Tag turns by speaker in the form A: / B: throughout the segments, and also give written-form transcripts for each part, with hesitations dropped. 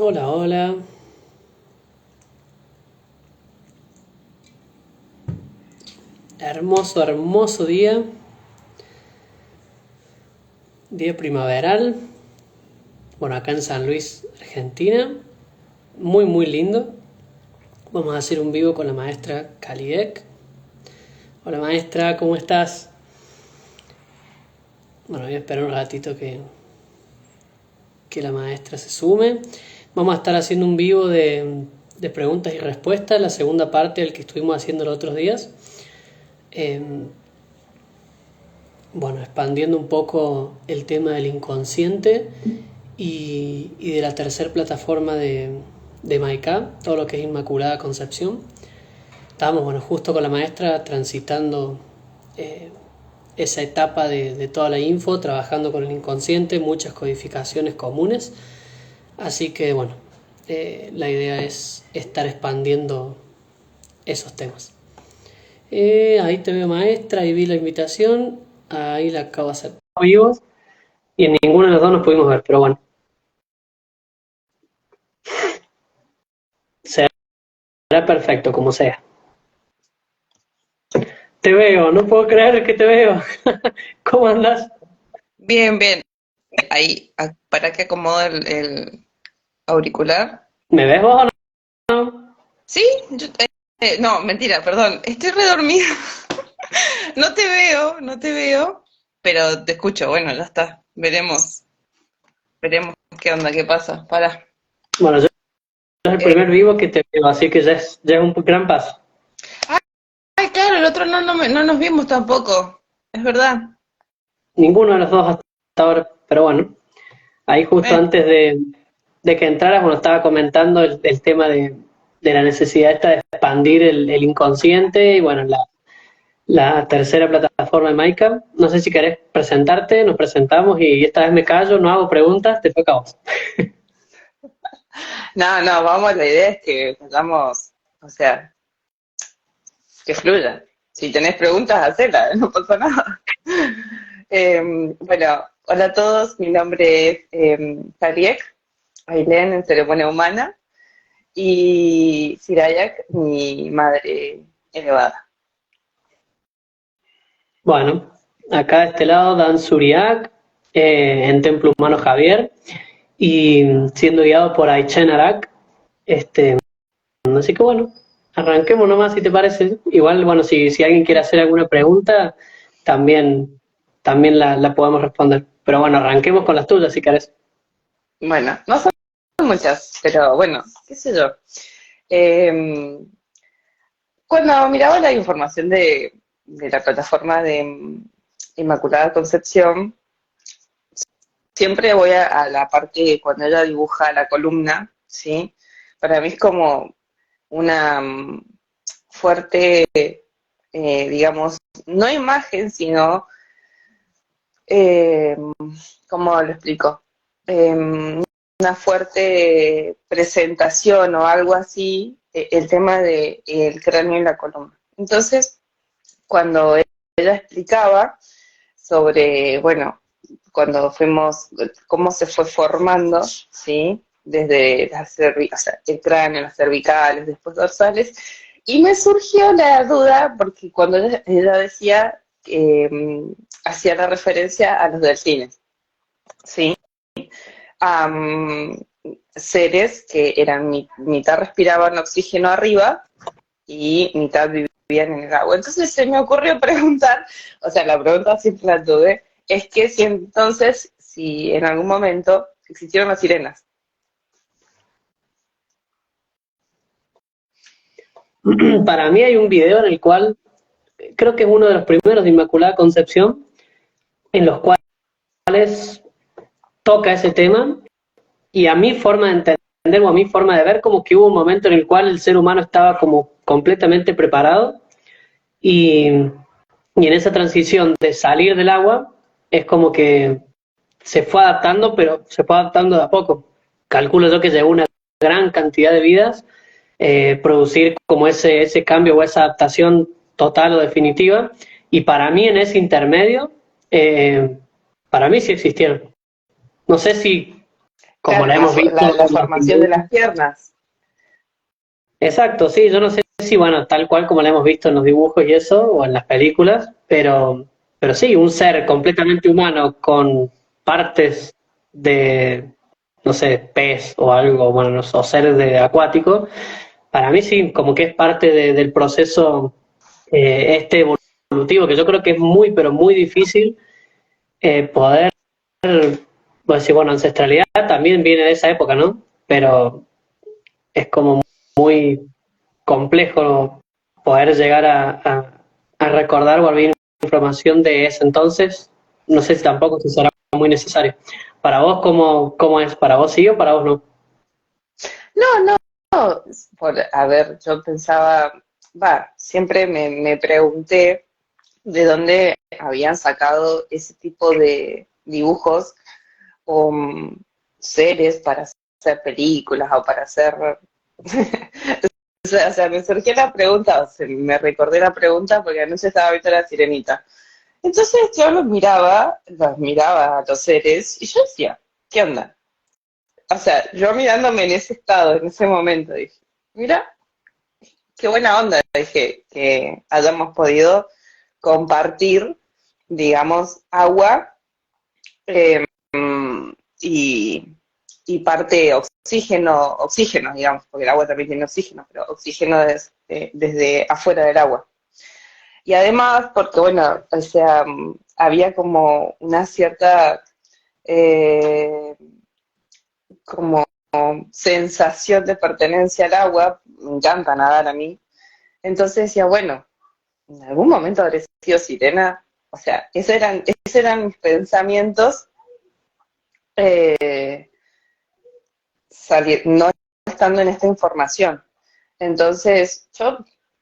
A: Hola, hola. Hermoso, hermoso día. Día primaveral. Bueno, acá en San Luis, Argentina. Muy, muy lindo. Vamos a hacer un vivo con la maestra Kalidek. Hola maestra, ¿cómo estás? Bueno, voy a esperar un ratito que la maestra se sume. Vamos a estar haciendo un vivo de preguntas y respuestas, la segunda parte del que estuvimos haciendo los otros días. Eh, bueno, expandiendo un poco el tema del inconsciente y de la tercera plataforma de Maicá, todo lo que es Inmaculada Concepción. Estábamos, bueno, justo con la maestra transitando eh, esa etapa de toda la info, trabajando con el inconsciente, muchas codificaciones comunes. Así que, bueno, la idea es estar expandiendo esos temas. Ahí te veo maestra, ahí vi la invitación, ahí la acabo de hacer vivos y en ninguno de los dos nos pudimos ver, pero bueno, será perfecto como sea. Te veo, no puedo creer que te veo. ¿Cómo andas?
B: Bien, bien. Ahí, para que acomodo el auricular.
A: ¿Me ves vos o no?
B: Sí, no, mentira, perdón. Estoy redormida. No te veo, no te veo, pero te escucho. Bueno, ya está. Veremos qué onda, qué pasa. Para.
A: Bueno, yo es el primer vivo que te veo, así que ya es un gran paso.
B: Ay, claro, el otro no nos vimos tampoco. Es verdad.
A: Ninguno de los dos hasta ahora, pero bueno, ahí justo
B: Eh,
A: antes de que entraras, bueno, estaba comentando el tema de la necesidad esta de expandir el inconsciente y bueno, la tercera plataforma de Maika. No sé si querés presentarte, nos presentamos y esta vez me callo, no hago preguntas, te toca a vos.
B: no, no, vamos, la idea es que vayamos, o sea, que fluya. Si tenés preguntas, hacelas, no pasa nada. Bueno, hola a todos, mi nombre es Tariek, Ailén en ceremonia humana, y Sirayak, mi madre elevada.
A: Bueno, acá de este lado Dan Suriak, en Templo Humano Javier, y siendo guiado por Aichen Arak. Este, así que bueno, arranquemos nomás si te parece. Igual, bueno, si alguien quiere hacer alguna pregunta, también la podemos responder. Pero bueno, arranquemos con las tuyas si querés.
B: Bueno, no son muchas, pero bueno, qué sé yo. Eh, Cuando miraba la información de la plataforma de Inmaculada Concepción, siempre voy a la parte cuando ella dibuja la columna, ¿sí? Para mí es como una fuerte, digamos, no imagen, sino, eh, ¿cómo lo explico? Una fuerte presentación o algo así, el tema del cráneo y la columna. Entonces, cuando ella explicaba sobre, bueno, cuando fuimos, cómo se fue formando, ¿sí? Desde o sea, el cráneo, las cervicales, después dorsales, y me surgió la duda, porque cuando ella decía, hacía la referencia a los delfines, ¿sí? A seres que eran mitad respiraban oxígeno arriba y mitad vivían en el agua. Entonces se me ocurrió preguntar, o sea, la pregunta siempre la tuve, es que si entonces, si en algún momento existieron las sirenas.
A: Para mí hay un video en el cual, creo que es uno de los primeros de Inmaculada Concepción, en los cuales toca ese tema y a mi forma de entender o a mi forma de ver, como que hubo un momento en el cual el ser humano estaba como completamente preparado y, y en esa transición de salir del agua es como que se fue adaptando, pero se fue adaptando de a poco. Calculo yo que llegó una gran cantidad de vidas producir como ese cambio o esa adaptación total o definitiva. Y para mí en ese intermedio, para mí sí existieron. No sé si como la hemos visto
B: la
A: en
B: formación de las piernas.
A: Exacto, sí, yo no sé si, bueno, tal cual como la hemos visto en los dibujos y eso, o en las películas, pero sí, un ser completamente humano con partes de, no sé, pez o algo, bueno, no sé, o ser de acuático, para mí sí, como que es parte del proceso este evolutivo, que yo creo que es muy, pero muy difícil poder, pues decir, bueno, ancestralidad también viene de esa época, ¿no? Pero es como muy complejo poder llegar a recordar o abrir información de ese entonces. No sé si tampoco si será muy necesario. Para vos, ¿cómo es? ¿Para vos sí o para vos no?
B: No, no, a ver, yo pensaba, siempre me pregunté de dónde habían sacado ese tipo de dibujos o series para hacer películas o para hacer... o sea, me surgió la pregunta, o sea, me recordé la pregunta porque anoche estaba viendo La Sirenita. Entonces yo los miraba a los seres y yo decía, ¿qué onda? O sea, yo mirándome en ese estado, en ese momento, dije, mira, qué buena onda, dije, que hayamos podido compartir, digamos, agua eh, y, y parte oxígeno, digamos, porque el agua también tiene oxígeno, pero oxígeno desde afuera del agua. Y además, porque bueno, o sea, había como una cierta eh, como sensación de pertenencia al agua, me encanta nadar a mí. Entonces decía, bueno, en algún momento habré sido sirena. O sea, esos eran mis pensamientos eh, no estando en esta información. Entonces, yo,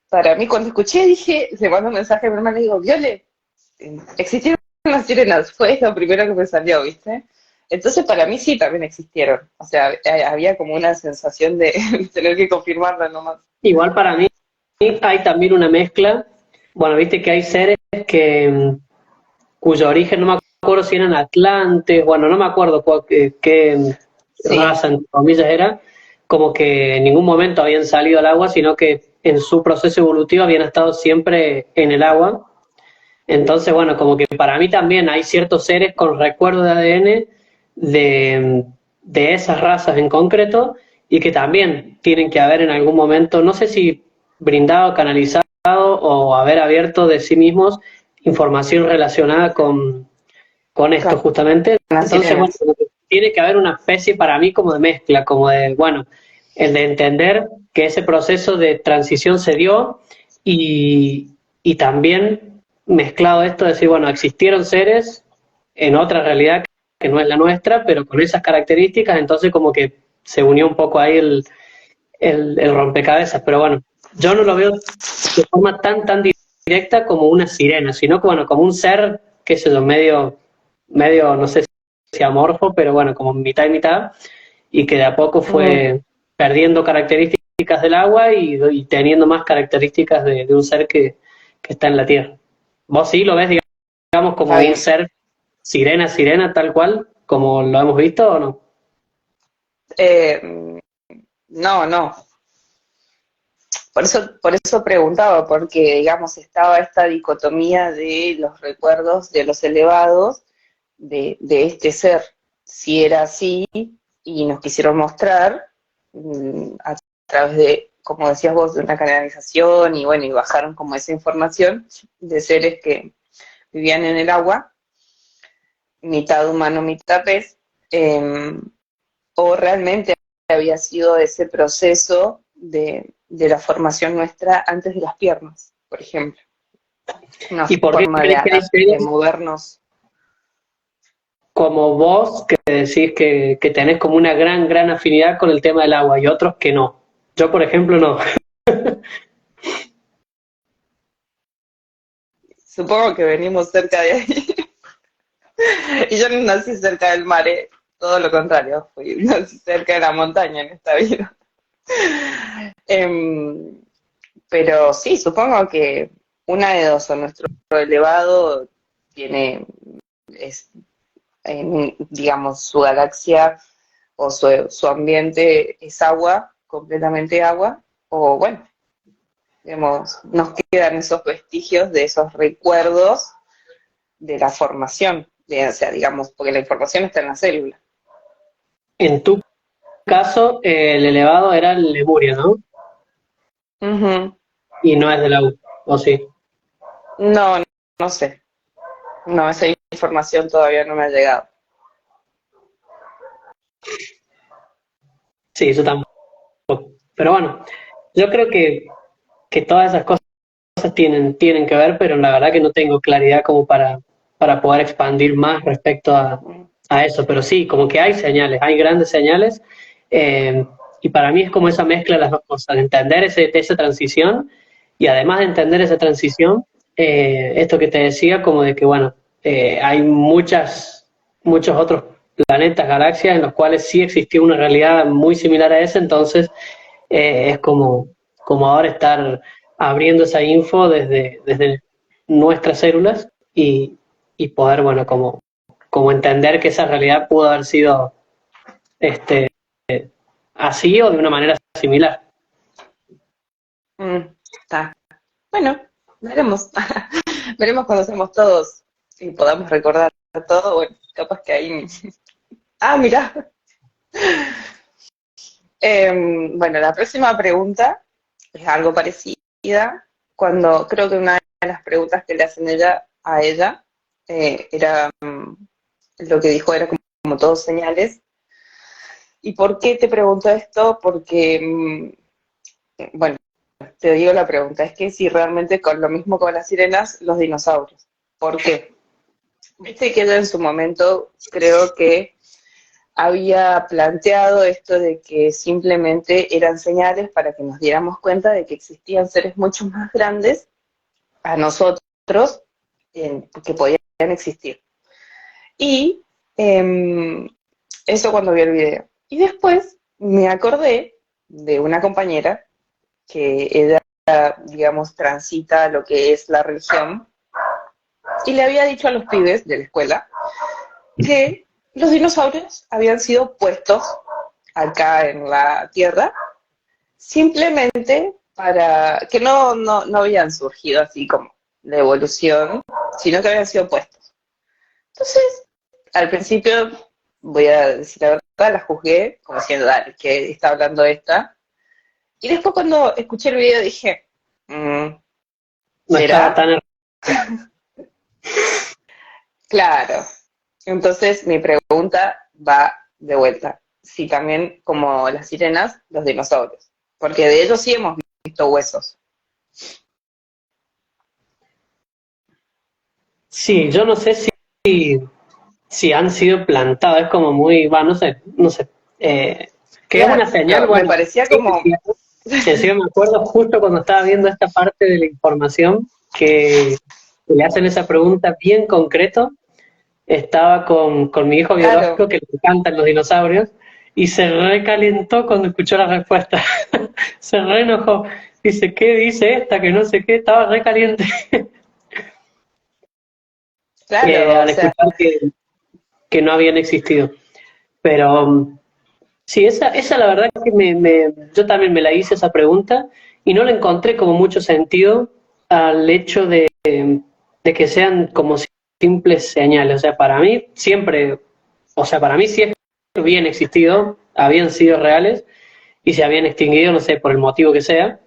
B: para mí, cuando escuché, dije, le mando un mensaje a mi hermana y digo, Viole, existieron las sirenas, fue lo primero que me salió, ¿viste? Entonces, para mí sí también existieron. O sea, había como una sensación de tener que confirmarlo nomás.
A: Igual para mí hay también una mezcla. Bueno, viste que hay seres cuyo origen no me acuerdo si eran atlantes, bueno, no me acuerdo qué
B: Sí,
A: raza, entre comillas, era, como que en ningún momento habían salido al agua, sino que en su proceso evolutivo habían estado siempre en el agua. Entonces, bueno, como que para mí también hay ciertos seres con recuerdo de ADN de esas razas en concreto y que también tienen que haber en algún momento, no sé si brindado, canalizado o haber abierto de sí mismos información relacionada con esto
B: con
A: justamente.
B: las
A: Entonces, bueno,
B: sirenas.
A: como que tiene que haber una especie para mí como de mezcla, como de, bueno, el de entender que ese proceso de transición se dio y también mezclado esto de decir, bueno, existieron seres en otra realidad que no es la nuestra, pero con esas características, entonces como que se unió un poco ahí el rompecabezas, pero bueno, yo no lo veo de forma tan directa como una sirena, sino que bueno, como un ser, qué sé yo, medio, no sé si amorfo, pero bueno, como mitad y mitad, y que de a poco
B: Mm,
A: fue perdiendo características del agua y teniendo más características de un ser que está en la tierra. ¿Vos sí lo ves, digamos,
B: está
A: como un
B: bien.
A: ser sirena, tal cual, como lo hemos visto o no?
B: No, no. Por eso preguntaba, porque digamos estaba esta dicotomía de los recuerdos de los elevados de este ser. Si era así y nos quisieron mostrar a través de, como decías vos, de una canalización y bueno, y bajaron como esa información de seres que vivían en el agua, mitad humano, mitad pez, o realmente había sido ese proceso de la formación nuestra antes de las piernas, por ejemplo. Una
A: ¿Y por qué
B: forma
A: crees que hay
B: de
A: seres
B: movernos.
A: como vos que decís que tenés como una gran afinidad con el tema del agua y otros que no? Yo, por ejemplo, no.
B: Supongo que venimos cerca de ahí. Y yo no nací cerca del mar, todo lo contrario, nací cerca de la montaña en esta vida. Em, pero sí, supongo que una de dos, o nuestro elevado tiene, es, digamos, su galaxia o su ambiente es agua, completamente agua, o bueno, digamos, nos quedan esos vestigios de esos recuerdos de la formación, o sea, digamos, porque la información está en la célula.
A: En tu caso, el elevado era el Lemuria, ¿no?
B: Ujú.
A: Y no es de la U, ¿o sí?
B: No, no sé. No, esa información todavía no me ha llegado.
A: Sí, eso tampoco. Pero bueno, yo creo que todas esas cosas tienen que ver, pero la verdad que no tengo claridad como para poder expandir más respecto a eso. Pero sí, como que hay señales, hay grandes señales, y para mí es como esa mezcla de las dos cosas, de entender esa transición y además de entender esa transición, esto que te decía, como de que, bueno, hay muchos otros planetas, galaxias, en los cuales sí existió una realidad muy similar a esa, entonces es como ahora estar abriendo esa info desde nuestras células y poder, bueno, como entender que esa realidad pudo haber sido este, así o de una manera similar.
B: Está. Bueno, veremos. Veremos cuando seamos todos y podamos recordar todo. Bueno, capaz que ahí. Ah, mira. Bueno, la próxima pregunta es algo parecida. Cuando creo que una de las preguntas que le hacen a ella era lo que dijo era como todos señales. ¿Y por qué te pregunto esto? Porque, bueno, te digo la pregunta, es que si realmente con lo mismo con las sirenas, los dinosaurios. ¿Por qué? Viste que ella en su momento creo que había planteado esto de que simplemente eran señales para que nos diéramos cuenta de que existían seres mucho más grandes a nosotros que podían existir. Y eso cuando vi el video. Y después me acordé de una compañera que ella, digamos, transita lo que es la religión y le había dicho a los pibes de la escuela que los dinosaurios habían sido puestos acá en la Tierra simplemente para que no habían surgido así como la evolución, sino que habían sido puestos. Entonces, al principio, voy a decir la verdad, la juzgué como diciendo, dale, que está hablando esta. Y después cuando escuché el video dije,
A: No estaba
B: ¿será?
A: tan
B: Claro. Entonces mi pregunta va de vuelta. Si también, como las sirenas, los dinosaurios. Porque de ellos sí hemos visto huesos.
A: Sí, yo no sé si han sido plantados, es como muy, va, no sé, que es una señal,
B: Claro, me
A: bueno,
B: parecía
A: sí,
B: como...
A: sí, me acuerdo justo cuando estaba viendo esta parte de la información que le hacen esa pregunta bien concreto, estaba con mi hijo
B: Claro,
A: biológico que le encantan los dinosaurios y se recalentó cuando escuchó la respuesta, se re enojó, dice, ¿qué dice esta? Que no sé qué, estaba recaliente
B: claro, o
A: al
B: sea,
A: escuchar que no habían existido. Pero sí, esa la verdad que yo también me la hice esa pregunta y no le encontré como mucho sentido al hecho de que sean como simples señales. O sea, para mí siempre, o sea, para mí sí es habían existido, habían sido reales y se habían extinguido, no sé, por el motivo que sea.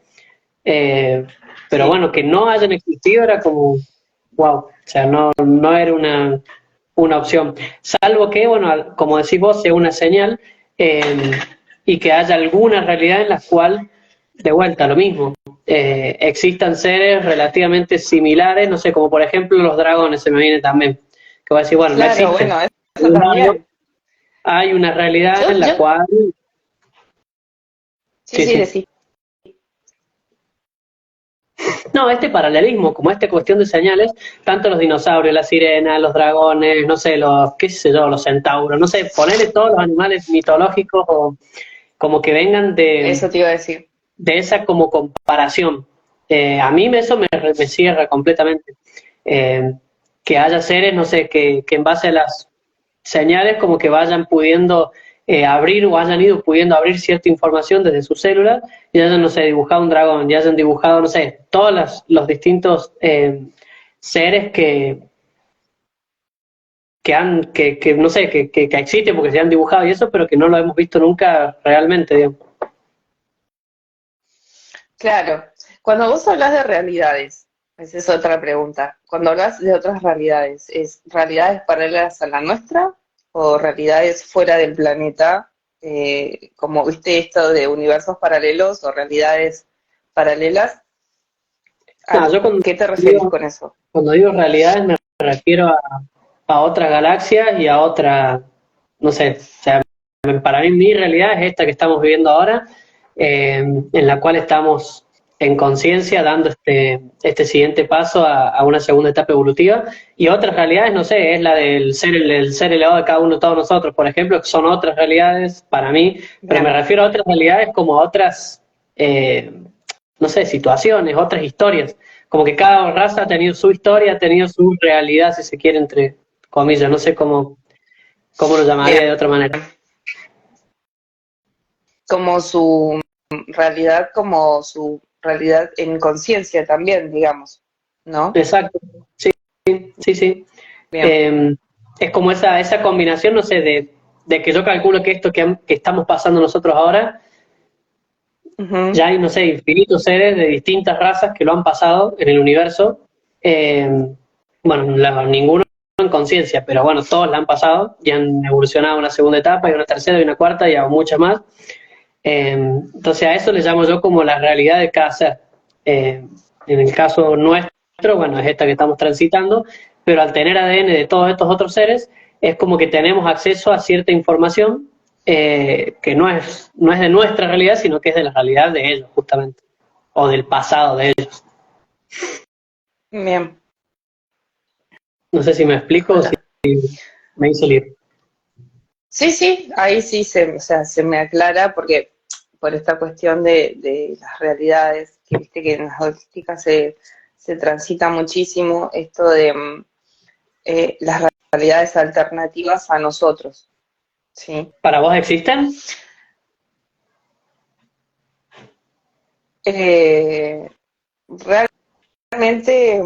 A: Eh, pero
B: sí,
A: bueno, que no hayan existido era como, wow, o sea, no era una opción. Salvo que, bueno, como decís vos, sea una señal eh, y que haya alguna realidad en la cual, de vuelta, lo mismo, existan seres relativamente similares, no sé, como por ejemplo los dragones, se me viene también, que va a decir, bueno, no
B: claro,
A: existen.
B: bueno,
A: Sin
B: eso
A: embargo,
B: también.
A: hay una realidad en
B: Yo,
A: la cual,
B: sí,
A: sí,
B: sí,
A: sí.
B: decís.
A: No, este paralelismo, como esta cuestión de señales, tanto los dinosaurios, las sirenas, los dragones, no sé, qué sé yo, los centauros, no sé, ponerle todos los animales mitológicos o como que vengan
B: Eso te iba a decir.
A: de esa como comparación. A mí eso me cierra completamente. Eh, que haya seres, no sé, que en base a las señales como que vayan pudiendo abrir o hayan ido pudiendo abrir cierta información desde su célula y hayan, no sé, dibujado un dragón, y hayan dibujado, no sé, todos los distintos seres que no sé, que existen porque se han dibujado y eso, pero que no lo hemos visto nunca realmente, digamos.
B: Claro, cuando vos hablas de realidades, esa es otra pregunta. Cuando hablas de otras realidades, ¿es realidades paralelas a la nuestra o realidades fuera del planeta? Como viste esto de universos paralelos o realidades paralelas,
A: No,
B: ¿a
A: yo cuando
B: qué te referís
A: digo,
B: con eso?
A: cuando digo realidades me refiero a otras galaxias y a otra, no sé, o sea, para mí mi realidad es esta que estamos viviendo ahora, en la cual estamos en conciencia dando este siguiente paso a una segunda etapa evolutiva, y otras realidades, no sé, es la del el ser elevado de cada uno de todos nosotros, por ejemplo, que son otras realidades para mí, pero me
B: Bien,
A: refiero a otras realidades como a otras, no sé, situaciones, otras historias, como que cada raza ha tenido su historia, ha tenido su realidad, si se quiere, entre comillas, no sé cómo lo
B: bien.
A: llamaría de otra manera.
B: Como su realidad en conciencia también, digamos, ¿no?
A: Exacto, sí, sí, sí.
B: Bien.
A: Eh, es como esa combinación, no sé, de que yo calculo que esto que estamos pasando nosotros ahora,
B: Ujú.
A: ya hay, no sé, infinitos seres de distintas razas que lo han pasado en el universo. Eh, bueno, ninguno en conciencia, pero bueno, todos la han pasado y han evolucionado a una segunda etapa y una tercera y una cuarta y a muchas más. Entonces a eso le llamo yo como la realidad de cada ser. En el caso nuestro, bueno, es esta que estamos transitando, pero al tener ADN de todos estos otros seres, es como que tenemos acceso a cierta información que no es de nuestra realidad, sino que es de la realidad de ellos, justamente, o del pasado de ellos.
B: Bien.
A: No sé si me explico o si me hice lío.
B: Sí, sí, ahí sí o sea, se me aclara porque por esta cuestión de las realidades, que viste que en las holísticas se transita muchísimo esto de las realidades alternativas a nosotros, ¿sí?
A: ¿Para vos existen?
B: Eh, realmente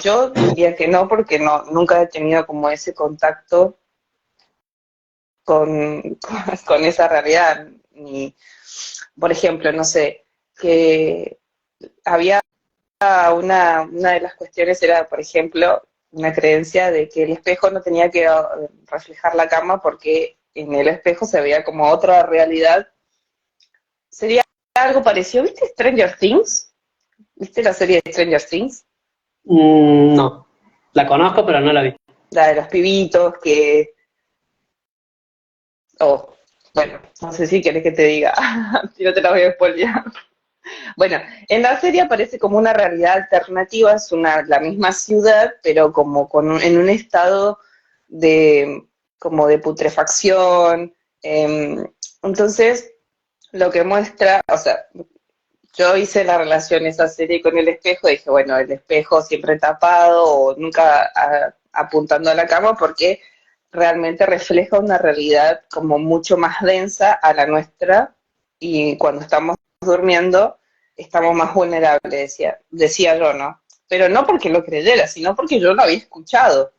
B: yo diría que no, porque no, nunca he tenido como ese contacto con esa realidad, ni, por ejemplo, no sé, que había una de las cuestiones era, por ejemplo, una creencia de que el espejo no tenía que reflejar la cama porque en el espejo se veía como otra realidad. Sería algo parecido. ¿Viste Stranger Things? ¿Viste la serie de Stranger Things?
A: No, la conozco, pero no la vi.
B: La de los pibitos que... Oh, bueno, no sé si querés que te diga. Si no te la voy a spoilear. Bueno, en la serie aparece como una realidad alternativa, es la misma ciudad, pero como en un estado de, como de putrefacción. Entonces, lo que muestra, o sea, yo hice la relación esa serie con el espejo, y dije, bueno, el espejo siempre tapado o nunca apuntando a la cama porque realmente refleja una realidad como mucho más densa a la nuestra, y cuando estamos durmiendo estamos más vulnerables, decía yo, ¿no? Pero no porque lo creyera, sino porque yo lo había escuchado.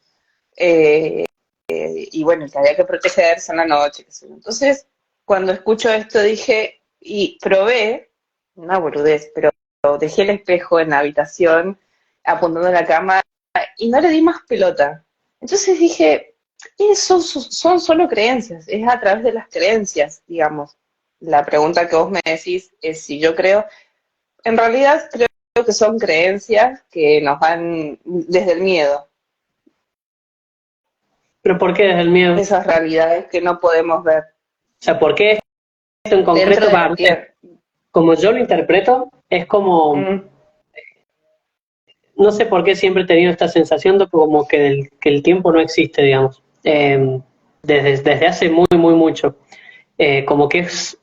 B: Eh, y bueno, que había que protegerse en la noche, qué sé yo. Entonces, cuando escucho esto dije, y probé, una boludez, pero dejé el espejo en la habitación apuntando a la cama y no le di más pelota. Entonces dije, son solo creencias, es a través de las creencias, digamos. La pregunta que vos me decís es si yo creo, en realidad creo que son creencias que nos van desde el miedo,
A: ¿Pero por qué desde el miedo? O
B: esas realidades que no podemos ver
A: sea, ¿por qué esto en
B: dentro
A: concreto?
B: de
A: Va,
B: la
A: no sé,
B: Tierra.
A: como yo lo interpreto, es como,
B: Mm,
A: no sé por qué siempre he tenido esta sensación de como que el tiempo no existe, digamos. Desde hace muy, muy mucho. Como que es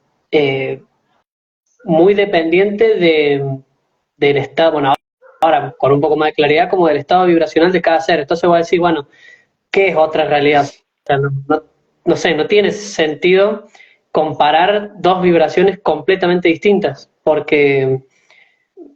A: muy dependiente del estado, bueno, ahora con un poco más de claridad, como del estado vibracional de cada ser. Entonces voy a decir, bueno, ¿qué es otra realidad? O sea, no sé, no tiene sentido comparar dos vibraciones completamente distintas, porque,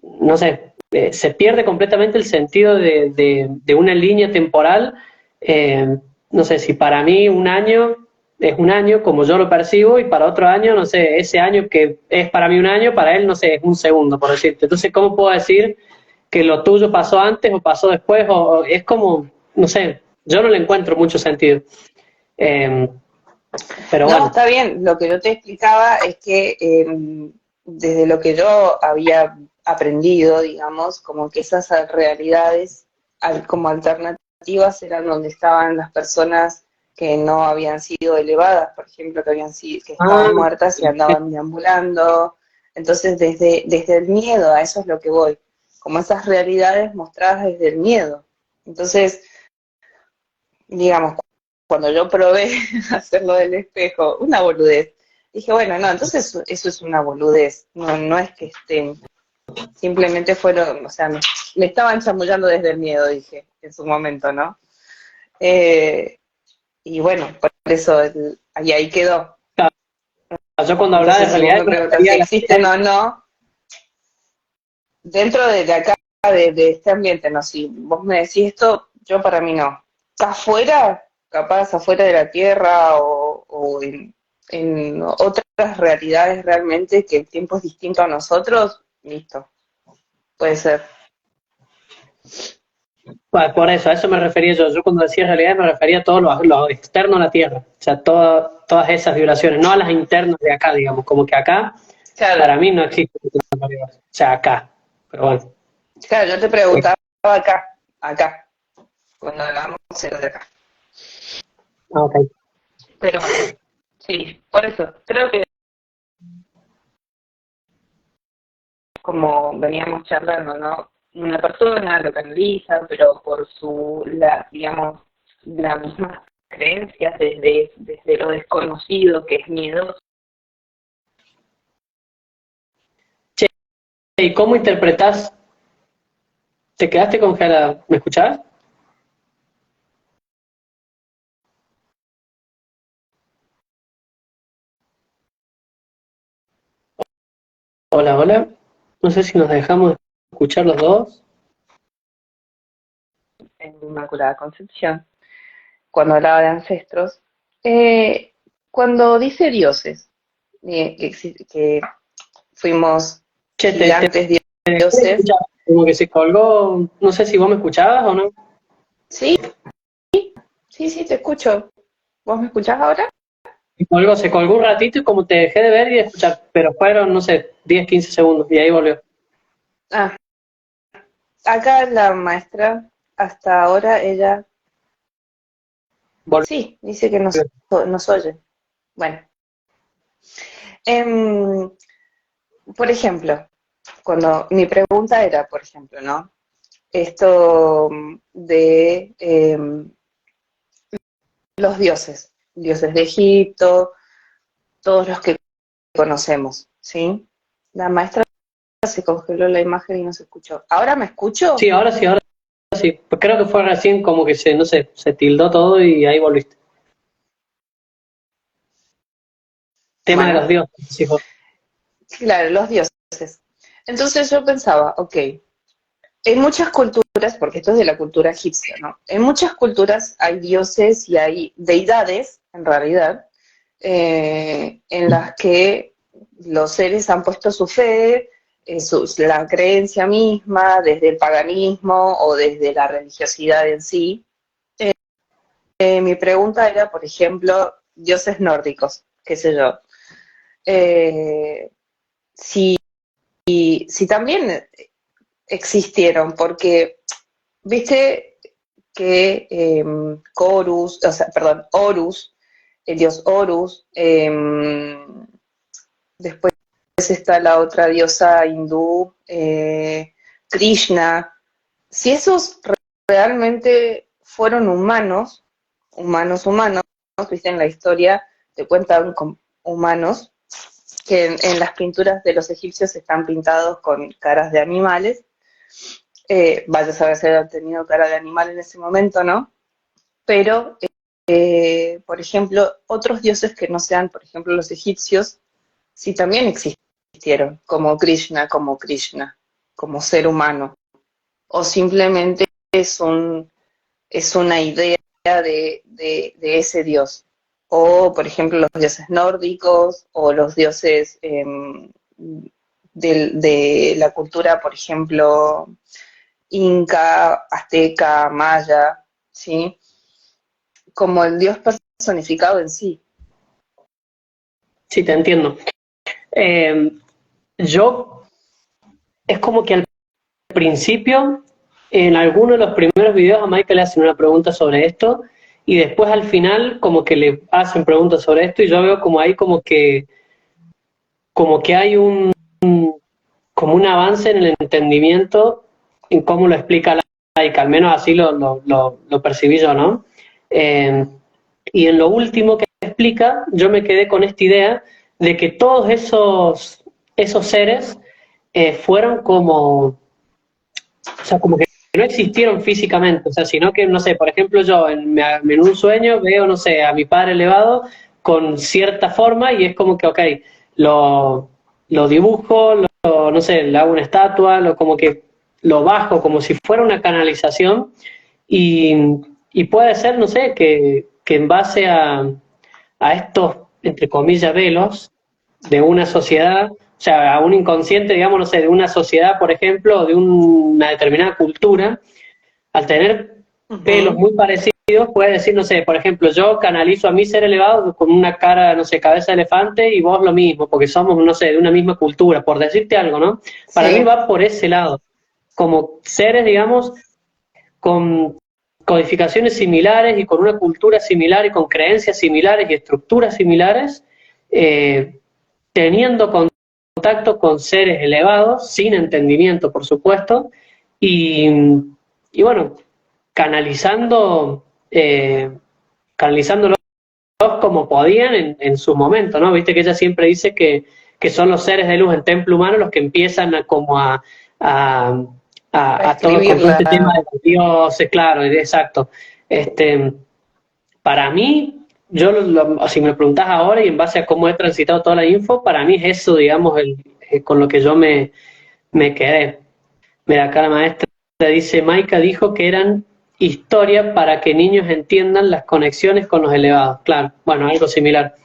A: no sé, se pierde completamente el sentido de una línea temporal. eh, no sé, si para mí un año es un año como yo lo percibo y para otro año, no sé, ese año que es para mí un año, para él, no sé, es un segundo, por decirte. Entonces, ¿cómo puedo decir que lo tuyo pasó antes o pasó después? O es como, no sé, yo no le encuentro mucho sentido. Eh, pero
B: No,
A: bueno,
B: está bien. Lo que yo te explicaba es que desde lo que yo había aprendido, digamos, como que esas realidades como alternativas eran donde estaban las personas que no habían sido elevadas, por ejemplo, que habían sido, que
A: ah,
B: estaban muertas y andaban deambulando. Entonces, desde el miedo, a eso es lo que voy, como esas realidades mostradas desde el miedo. Entonces, digamos, cuando yo probé hacerlo del espejo, una boludez, dije, bueno, no, entonces eso es una boludez, no, no es que estén, simplemente fueron, o sea, me estaban chamullando desde el miedo, dije, en su momento, ¿no? Eh, y bueno, por eso, y ahí quedó.
A: yo cuando hablaba de
B: Entonces, si vos
A: realidad
B: me
A: me
B: preguntas
A: refería
B: si
A: a la
B: existen o no, dentro de acá, de este ambiente, no, si vos me decís esto, yo para mí no. Afuera, capaz afuera de la Tierra o en otras realidades realmente que el tiempo es distinto a nosotros, listo, puede ser.
A: Bueno, por eso, a eso me refería yo. Yo cuando decía realidad me refería a todo lo externo a la Tierra. O sea, todas esas vibraciones, no a las internas de acá, digamos. Como que acá,
B: Claro,
A: para mí no existe la realidad. O sea, acá. Pero bueno.
B: claro, yo te preguntaba acá, cuando hablamos era de acá.
A: Ah, ok.
B: Pero bueno, sí, por eso, creo que como veníamos charlando, ¿no? Una persona lo canaliza, pero por digamos, las mismas creencias desde lo desconocido, que es miedoso.
A: Che, ¿y cómo interpretás? ¿Te quedaste congelada? ¿Me escuchás? Hola, hola. No sé si nos dejamos escuchar los dos.
B: En Inmaculada Concepción, cuando hablaba de ancestros, eh, cuando dice dioses, que fuimos
A: Che,
B: gigantes
A: te dejé de
B: dioses,
A: escuchar. Como que se colgó. No sé si vos me escuchabas o no.
B: sí, sí, sí, te escucho. ¿Vos me escuchás ahora?
A: Se colgó un ratito y como te dejé de ver y de escuchar. Pero fueron, no sé, 10 15 segundos. Y ahí volvió.
B: Ah, acá la maestra, hasta ahora ella,
A: Volvió.
B: sí, dice que nos oye. Bueno, em, por ejemplo, cuando mi pregunta era, por ejemplo, ¿no? Esto de los dioses, dioses de Egipto, todos los que conocemos, ¿sí? La maestra se congeló la imagen y no se escuchó. ¿Ahora me escucho?
A: Sí, ahora sí, ahora sí. Pues creo que fue recién como que no sé, se tildó todo y ahí volviste. Tema de los
B: Bueno,
A: dioses, sí, Jorge.
B: claro, los dioses. Entonces yo pensaba, ok, en muchas culturas, porque esto es de la cultura egipcia, ¿no? En muchas culturas hay dioses y hay deidades, en realidad, en las que los seres han puesto su fe, la creencia misma, desde el paganismo o desde la religiosidad en sí. Mi pregunta era, por ejemplo, dioses nórdicos, qué sé yo. Eh, si, si también existieron, porque viste que Horus, o sea, perdón, Horus, el dios Horus, después está la otra diosa hindú, Krishna. Si esos realmente fueron humanos, humanos, viste en la historia te cuentan con humanos, que en las pinturas de los egipcios están pintados con caras de animales, vaya a saber si haber tenido cara de animal en ese momento, ¿no? Pero por ejemplo, otros dioses que no sean, por ejemplo, los egipcios, sí también existieron, como Krishna, como ser humano, o simplemente es una idea de ese dios. O, por ejemplo, los dioses nórdicos, o los dioses de la cultura, por ejemplo, inca, azteca, maya, ¿sí? Como el dios personificado en sí.
A: Sí, te entiendo. Eh, yo, es como que al principio, en alguno de los primeros videos a Michael le hacen una pregunta sobre esto, y después al final como que le hacen preguntas sobre esto, y yo veo como ahí como que hay como un avance en el entendimiento en cómo lo explica laica, al menos así lo percibí yo, ¿no? Eh, y en lo último que explica, yo me quedé con esta idea de que todos esos seres fueron como, o sea, como que no existieron físicamente, o sea, sino que, no sé, por ejemplo, yo en un sueño veo, no sé, a mi padre elevado con cierta forma y es como que, ok, lo, lo dibujo, no sé, le hago una estatua, como que lo bajo como si fuera una canalización y, y puede ser, no sé, que en base a estos, entre comillas, velos de una sociedad, o sea, a un inconsciente, digamos, no sé, de una sociedad, por ejemplo, o de una determinada cultura, al tener velos
B: Ujú.
A: muy parecidos, puede decir, no sé, por ejemplo, yo canalizo a mi ser elevado con una cara, no sé, cabeza de elefante y vos lo mismo, porque somos, no sé, de una misma cultura, por decirte algo, ¿no? Para mí
B: Sí.
A: va por ese lado, como seres, digamos, con codificaciones similares y con una cultura similar y con creencias similares y estructuras similares, eh, teniendo contacto con seres elevados, sin entendimiento, por supuesto, y, y bueno, canalizando, canalizándolos como podían en su momento, ¿no? Viste que ella siempre dice que son los seres de luz en templo humano los que empiezan a,
B: A
A: a todo, con
B: escribir
A: todo este tema
B: la...
A: de los dioses, claro, exacto. Este, para mí, si me preguntas ahora y en base a cómo he transitado toda la info, para mí es eso, digamos, con lo que yo me quedé. Mira, acá la maestra dice, Maika dijo que eran historias para que niños entiendan las conexiones con los elevados. Claro, bueno, algo similar.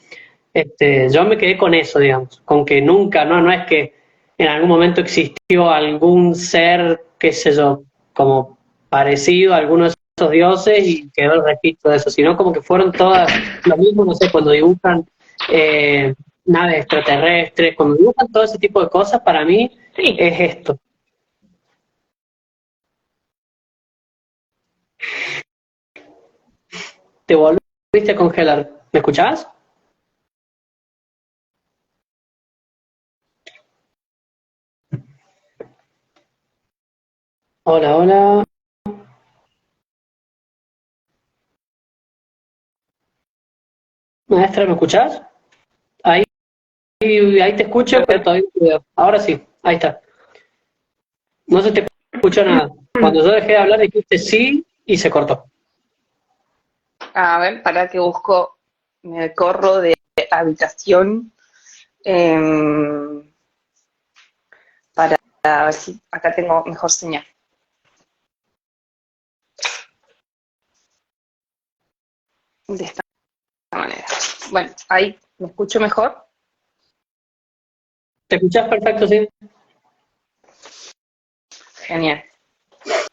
A: Yo me quedé con eso, digamos, con que nunca, no es que en algún momento existió algún ser, qué sé yo, como parecido a alguno de esos dioses y quedó el registro de eso, sino como que fueron todas lo mismo, no sé, cuando dibujan eh, naves extraterrestres, cuando dibujan todo ese tipo de cosas, para mí
B: Sí.
A: es esto. Te volviste a congelar. ¿Me escuchás? Hola, hola. Maestra, ¿me escuchás? Ahí, ahí te escucho, pero todavía no te veo. Ahora sí, ahí está. No se te escuchó nada. Cuando yo dejé de hablar dijiste sí y se cortó.
B: A ver, para que busco, me corro de habitación em, para ver si acá tengo mejor señal. De esta manera. Bueno, ahí me escucho mejor.
A: ¿Te escuchás perfecto, sí?
B: Genial.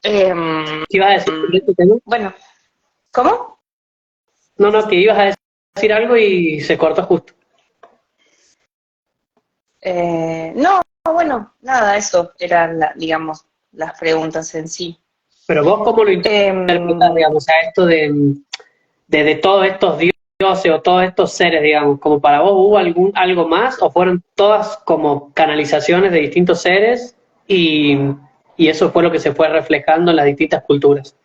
B: Em,
A: ¿Qué ibas a decir sobre este tema?
B: bueno, ¿cómo?
A: No, no, que ibas a decir algo y se cortó justo.
B: No, bueno, nada, eso eran, digamos, las preguntas en sí.
A: Pero vos, ¿cómo lo interpretás,
B: Em,
A: digamos, a esto de todos estos dioses o todos estos seres, digamos? ¿Como para vos hubo algo más o fueron todas como canalizaciones de distintos seres y, y eso fue lo que se fue reflejando en las distintas culturas?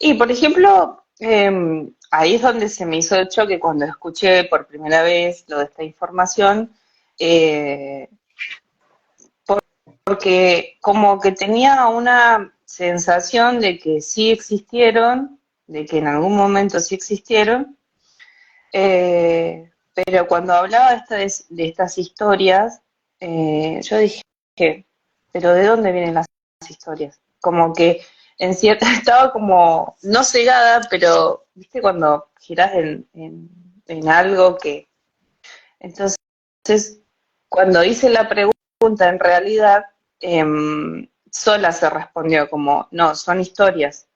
B: y por ejemplo, ahí es donde se me hizo el choque cuando escuché por primera vez lo de esta información, eh, porque como que tenía una sensación de que sí existieron, de que en algún momento sí existieron, pero cuando hablaba de estas historias, yo dije, pero ¿de dónde vienen las historias? Como que en cierta estaba como, no cegada, pero viste cuando girás en algo que... Entonces, cuando hice la pregunta, en realidad, sola se respondió como, no, son historias,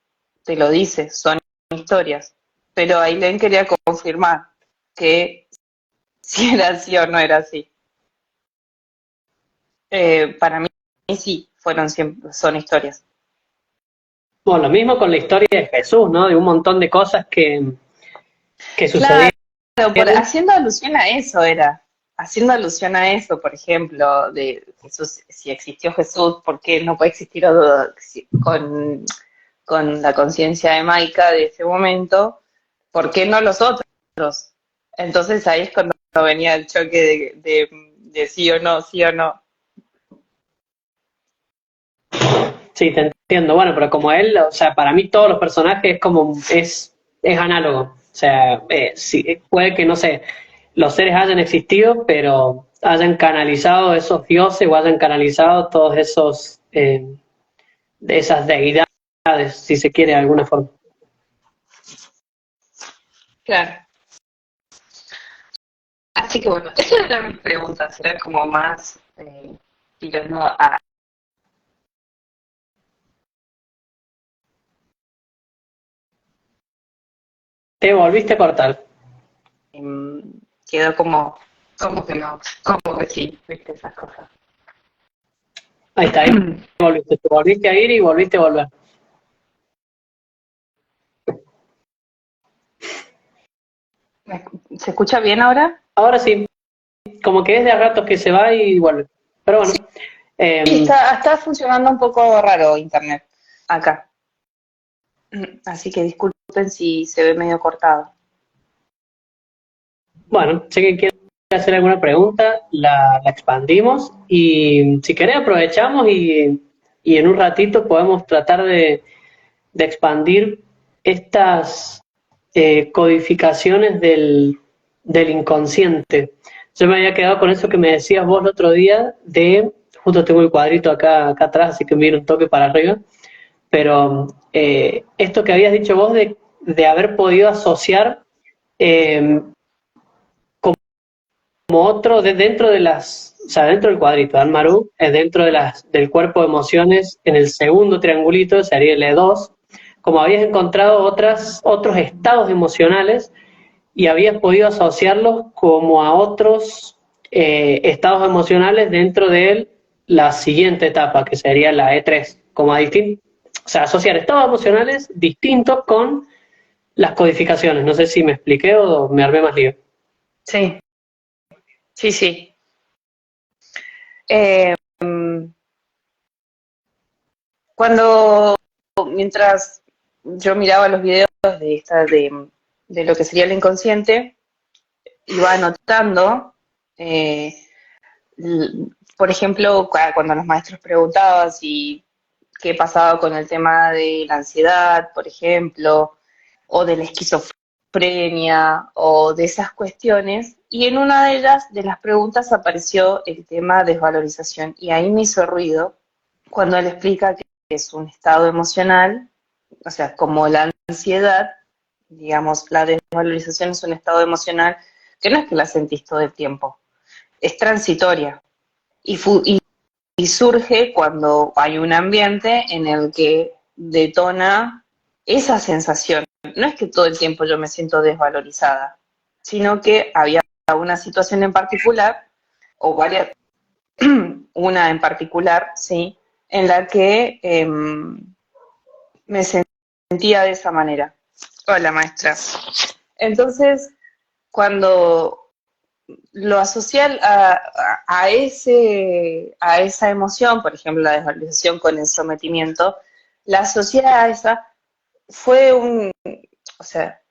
B: te lo dice, son historias. Pero Ailén quería confirmar que si era así o no era así. Para mí sí, son historias.
A: Bueno, lo mismo con la historia de Jesús, ¿no? De un montón de cosas que
B: Claro,
A: sucedieron.
B: haciendo alusión a eso haciendo alusión a eso, por ejemplo, de Jesús, si existió Jesús, ¿por qué no puede existir con la conciencia de Maika de ese momento? ¿Por qué no los otros? Entonces ahí es cuando venía el choque de sí o no, sí o no.
A: Sí, te entiendo. Bueno, pero como él, o sea, para mí todos los personajes es análogo. O sea, sí, puede que, no sé, los seres hayan existido, pero hayan canalizado esos dioses o hayan canalizado todos esos, de esas deidades, si se quiere de alguna forma.
B: Claro. Así que bueno, esa era mi pregunta, será como más tirando a...
A: Te volviste a cortar.
B: quedó como que no, como que sí, viste esas cosas.
A: Ahí volviste. Te volviste a ir y volviste a volver.
B: ¿Se escucha bien ahora?
A: Ahora sí, como que es de a ratos que se va y vuelve. Pero bueno,
B: Sí, está funcionando un poco raro internet acá. Así que disculpen si se ve medio cortado.
A: bueno, sé que quieres hacer alguna pregunta, la expandimos y si querés aprovechamos y en un ratito podemos tratar de expandir estas codificacionnes del inconsciente. Yo me había quedado con eso que me decías vos el otro día justo tengo el cuadrito acá atrás, así que miro un toque para arriba, pero esto que habías dicho vos de haber podido asociar eh, como otro dentro de o sea, dentro del cuadrito, Anmaru, dentro del cuerpo de emociones, en el segundo triangulito, sería el E2, como habías encontrado otros estados emocionales y habías podido asociarlos como a otros estados emocionales dentro de la siguiente etapa, que sería la E3, como o sea, asociar estados emocionales distintos con las codificaciones. No sé si me expliqué o me armé más lío.
B: Sí, sí, sí. Eh, mientras yo miraba los videos de lo que sería el inconsciente, iba anotando, por ejemplo, cuando los maestros preguntaban si qué pasaba con el tema de la ansiedad, por ejemplo, o de la esquizofrenia, o de esas cuestiones, y en una de ellas, de las preguntas, apareció el tema desvalorización, y ahí me hizo ruido cuando él explica que es un estado emocional, o sea, como la ansiedad, digamos, la desvalorización es un estado emocional que no es que la sentís todo el tiempo, es transitoria y surge cuando hay un ambiente en el que detona esa sensación. No es que todo el tiempo yo me siento desvalorizada, sino que había una situación en particular, o varias, una en particular, sí, en la que me sentía de esa manera. Hola, maestra. Entonces, cuando lo asocié a esa emoción, por ejemplo, la desvalorización con el sometimiento, la asocié a esa, o sea,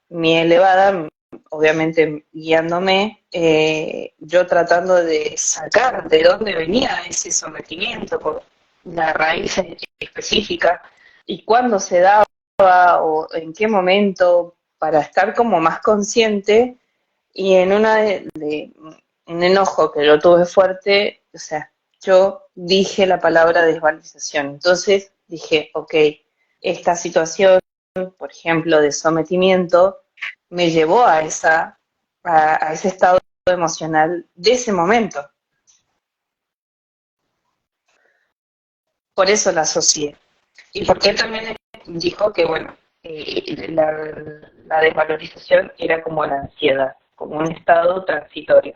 B: mi elevada, obviamente guiándome, yo tratando de sacar de dónde venía ese sometimiento, por la raíz específica, y cuándo se daba, o en qué momento, para estar como más consciente. Y en de un enojo que lo tuve fuerte, o sea, yo dije la palabra desvalorización. Entonces dije, ok, esta situación, por ejemplo, de sometimiento, me llevó a ese estado emocional de ese momento. Por eso la asocié. Y porque él también dijo que, bueno, la desvalorización era como la ansiedad, como un estado transitorio,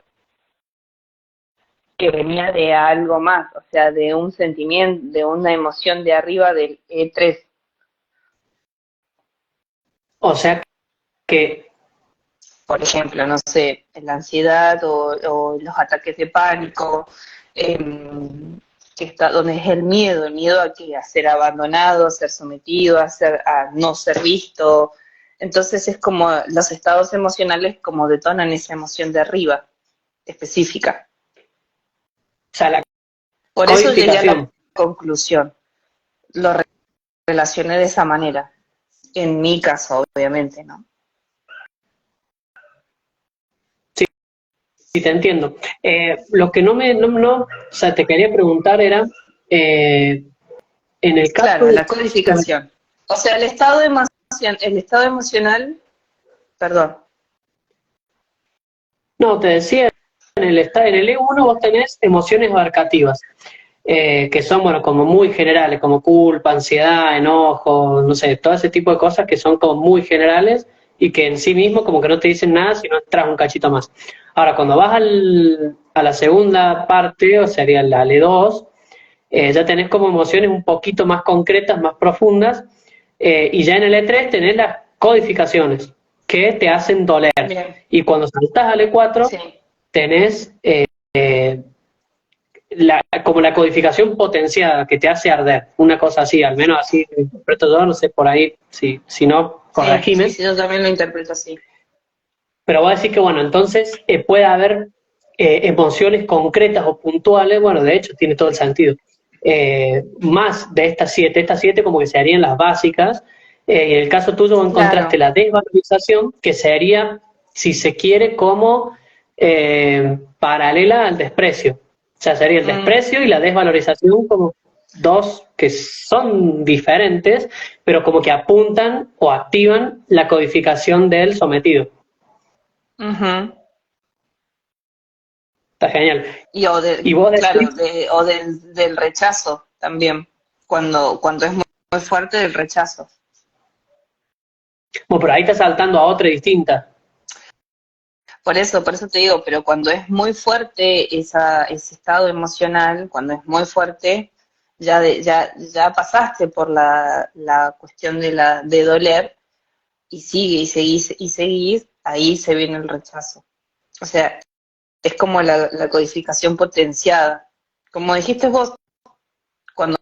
B: que venía de algo más, o sea, de un sentimiento, de una emoción de arriba del E3.
A: O sea que,
B: Por ejemplo, no sé, la ansiedad o los ataques de pánico, eh, que está, donde es el miedo a ser abandonado, a ser sometido, a no ser visto. Entonces es como los estados emocionales como detonan esa emoción de arriba, específica.
A: o sea, la
B: Por eso llegué a la
A: codificación.
B: conclusión, lo relacioné de esa manera, en mi caso, obviamente, ¿no?
A: Sí, te entiendo. Lo que o sea, te quería preguntar era, eh, en el caso
B: Claro,
A: de,
B: la codificación. O sea, el estado emocional, perdón.
A: no, te decía, en el E1 vos tenés emociones abarcativas, que son, bueno, como muy generales, como culpa, ansiedad, enojo, no sé, todo ese tipo de cosas que son como muy generales y que en sí mismo como que no te dicen nada si no entras un cachito más. Ahora, cuando vas a la segunda parte, o sería la L2, ya tenés como emociones un poquito más concretas, más profundas, y ya en el E3 tenés las codificaciones que te hacen doler.
B: Bien,
A: Y cuando saltás al E4,
B: sí.
A: tenés como la codificación potenciada que te hace arder, una cosa así, al menos así lo interpreto yo, no sé por ahí, si no,
B: Sí, sí,
A: corregime,
B: sí, yo también lo interpreto así.
A: pero voy a decir que bueno, entonces puede haber emociones concretas o puntuales, bueno, de hecho tiene todo el sentido, más de estas siete como que serían las básicas, y en el caso tuyo vos encontraste
B: Claro.
A: la desvalorización, que sería, si se quiere, como paralela al desprecio. O sea, sería el
B: Mm,
A: desprecio y la desvalorización como dos que son diferentes, pero como que apuntan o activan la codificación del sometido.
B: ujú.
A: Está genial.
B: Y
A: Y vos
B: claro,
A: decís,
B: o del rechazo también, cuando es muy fuerte el rechazo.
A: bueno, pero ahí está saltando a otra distinta.
B: Por eso te digo, pero cuando es muy fuerte ese estado emocional, cuando es muy fuerte, ya pasaste por la cuestión de doler y sigue y seguís, ahí se viene el rechazo. O sea, es como la codificación potenciada. Como dijiste vos, cuando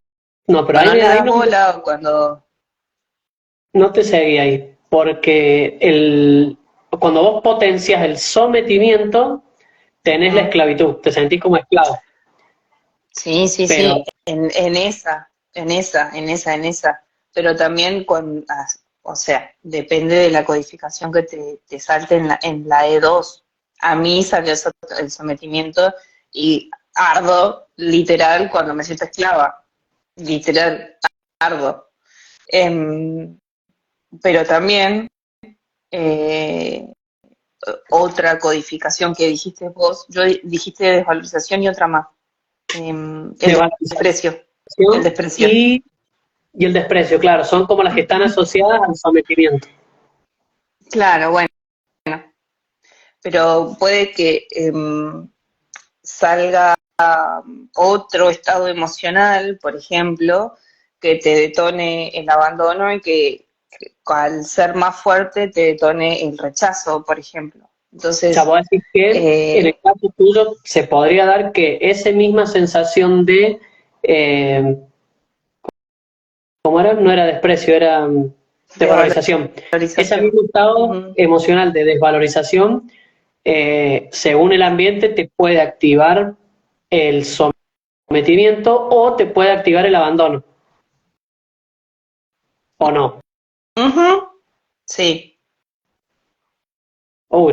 A: No, pero
B: no le
A: ahí
B: das bola o cuando...
A: no te seguí ahí, porque cuando vos potencias el sometimiento, tenés la
B: Mm,
A: esclavitud, te sentís como esclavo.
B: sí, sí, sí,
A: Pero,
B: en esa. Pero también o sea, depende de la codificación que te salte en la E2. A mí salió el sometimiento y ardo, literal, cuando me siento esclava. Literal, ardo. Em, pero también eh, otra codificación que dijiste vos, dijiste desvalorización y otra más,
A: de
B: el desprecio, el
A: valorización
B: desprecio.
A: y el desprecio, claro, son como las que están asociadas al sometimiento.
B: Claro, bueno, pero puede que salga otro estado emocional, por ejemplo, que te detone el abandono y que al ser más fuerte te detone el rechazo, por ejemplo.
A: O sea,
B: Entonces,
A: vos decís que en el
B: eh,
A: caso tuyo se podría dar que esa misma sensación de, eh, ¿cómo era? No era desprecio, era
B: de
A: desvalorización. Ese
B: valorización.
A: mismo estado
B: Ujú.
A: emocional de desvalorización, según el ambiente, te puede activar el sometimiento o te puede activar el abandono, o no.
B: Ujú, sí,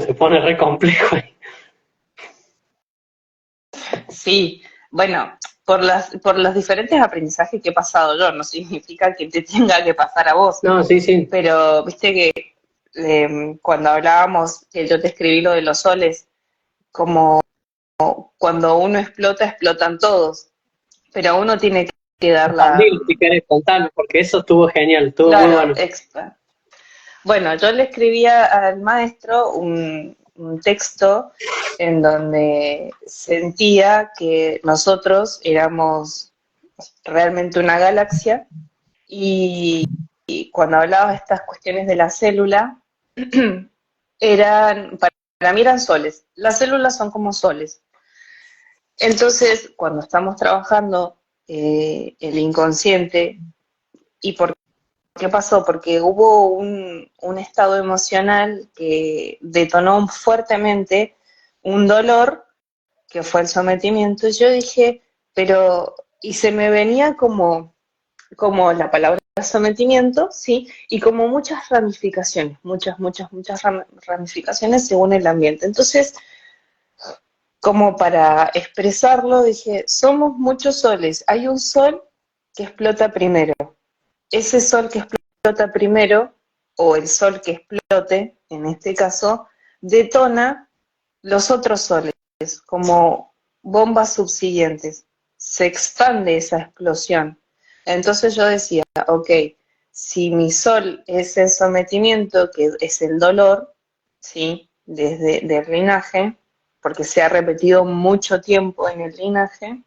A: Se pone re complejo ahí.
B: sí. Bueno, por los diferentes aprendizajes que he pasado yo, no significa que te tenga que pasar a vos,
A: No, sí, sí.
B: pero viste que cuando hablábamos, que yo te escribí lo de los soles, como cuando uno explota, explotan todos, pero uno tiene que dar la...
A: Expandilo si querés contarme, porque eso estuvo genial, estuvo muy
B: Claro,
A: bueno.
B: bueno, yo le escribía al maestro un texto en donde sentía que nosotros éramos realmente una galaxia y cuando hablaba de estas cuestiones de la célula, para mí eran soles. Las células son como soles. Entonces, cuando estamos trabajando el inconsciente, ¿y por qué pasó? Porque hubo un estado emocional que detonó fuertemente un dolor, que fue el sometimiento, y yo dije, pero, y se me venía como la palabra sometimiento, ¿sí? Y como muchas ramificaciones, muchas ramificaciones según el ambiente. Entonces, como para expresarlo, dije, somos muchos soles, hay un sol que explota primero. Ese sol que explota primero, o el sol que explote, en este caso, detona los otros soles como bombas subsiguientes. Se expande esa explosión. Entonces yo decía, ok, si mi sol es el sometimiento, que es el dolor, ¿sí? Desde el linaje, porque se ha repetido mucho tiempo en el linaje,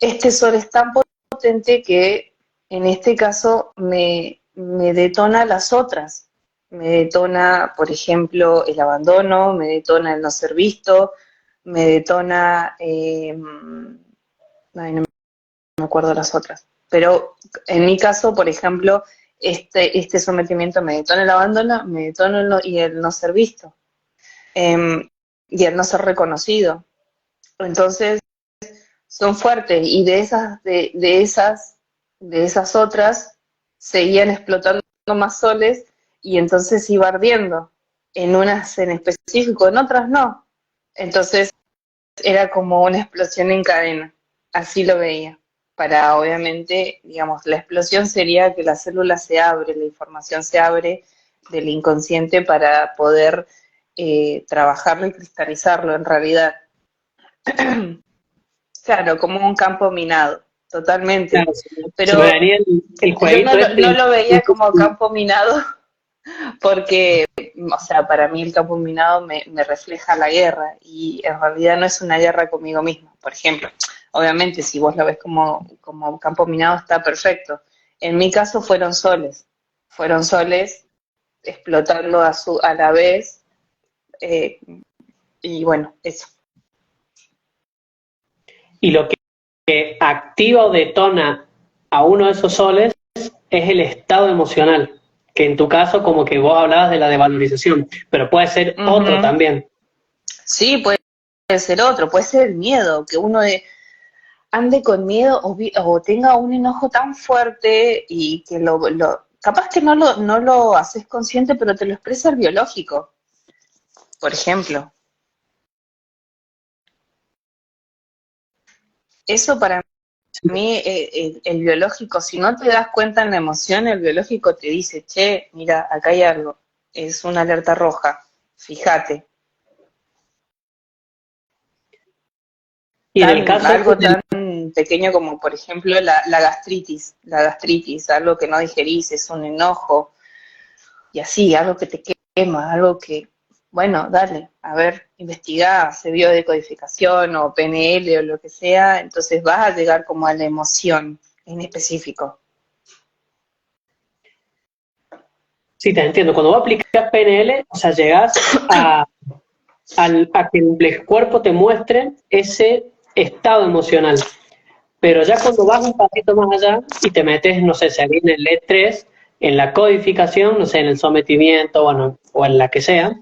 B: este sol es tan potente que en este caso me detona las otras. Me detona, por ejemplo, el abandono, me detona el no ser visto, me detona, ay, no me acuerdo las otras. Pero en mi caso, por ejemplo, este sometimiento me detona el abandono, me detona y el no ser visto, y el no ser reconocido. Entonces, son fuertes y de esas otras seguían explotando más soles y entonces iba ardiendo, en unas en específico, en otras no. Entonces era como una explosión en cadena, así lo veía. Para obviamente, digamos, la explosión sería que la célula se abre, la información se abre del inconsciente para poder trabajarlo y cristalizarlo en realidad. Claro, como un campo minado, totalmente.
A: Claro, se me
B: Pero
A: venía el
B: yo no
A: jueguito
B: no
A: este.
B: lo veía como campo minado porque, o sea, para mí el campo minado me refleja la guerra y en realidad no es una guerra conmigo misma, por ejemplo. Obviamente, si vos lo ves como campo minado está perfecto. En mi caso fueron soles explotando a la vez eh, y bueno, eso.
A: Y lo que activa o detona a uno de esos soles es el estado emocional, que en tu caso como que vos hablabas de la devalorización, pero puede ser otro
B: Ujú.
A: también.
B: Sí, puede ser otro, puede ser el miedo, que uno ande con miedo o tenga un enojo tan fuerte y que capaz que no lo haces consciente, pero te lo expresa el biológico, por ejemplo. Eso para mí, el biológico, si no te das cuenta en la emoción, el biológico te dice, che, mira, acá hay algo, es una alerta roja, fíjate.
A: Y en el caso este
B: Algo tan pequeño como, por ejemplo, la gastritis, algo que no digerís, es un enojo, y así, algo que te quema, algo que, bueno, dale, a ver, investigá, se vio decodificación o PNL o lo que sea, entonces vas a llegar como a la emoción en específico.
A: sí, te entiendo. Cuando vos aplicás PNL, o sea, llegás a que el cuerpo te muestre ese estado emocional. Pero ya cuando vas un pasito más allá y te metes, no sé, si viene el E3, en la codificación, no sé, en el sometimiento, bueno, o en la que sea,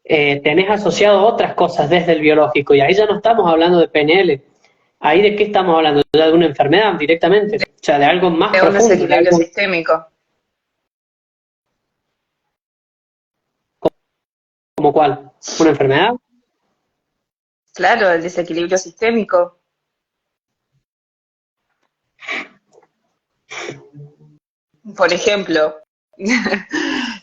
A: tenés asociado otras cosas desde el biológico y ahí ya no estamos hablando de PNL. Ahí de qué estamos hablando, ya de una enfermedad directamente, o sea, de algo más
B: Es un
A: profundo, de
B: desequilibrio
A: algo,
B: sistémico.
A: ¿Como cuál? ¿Una enfermedad?
B: Claro, el desequilibrio sistémico. Por ejemplo,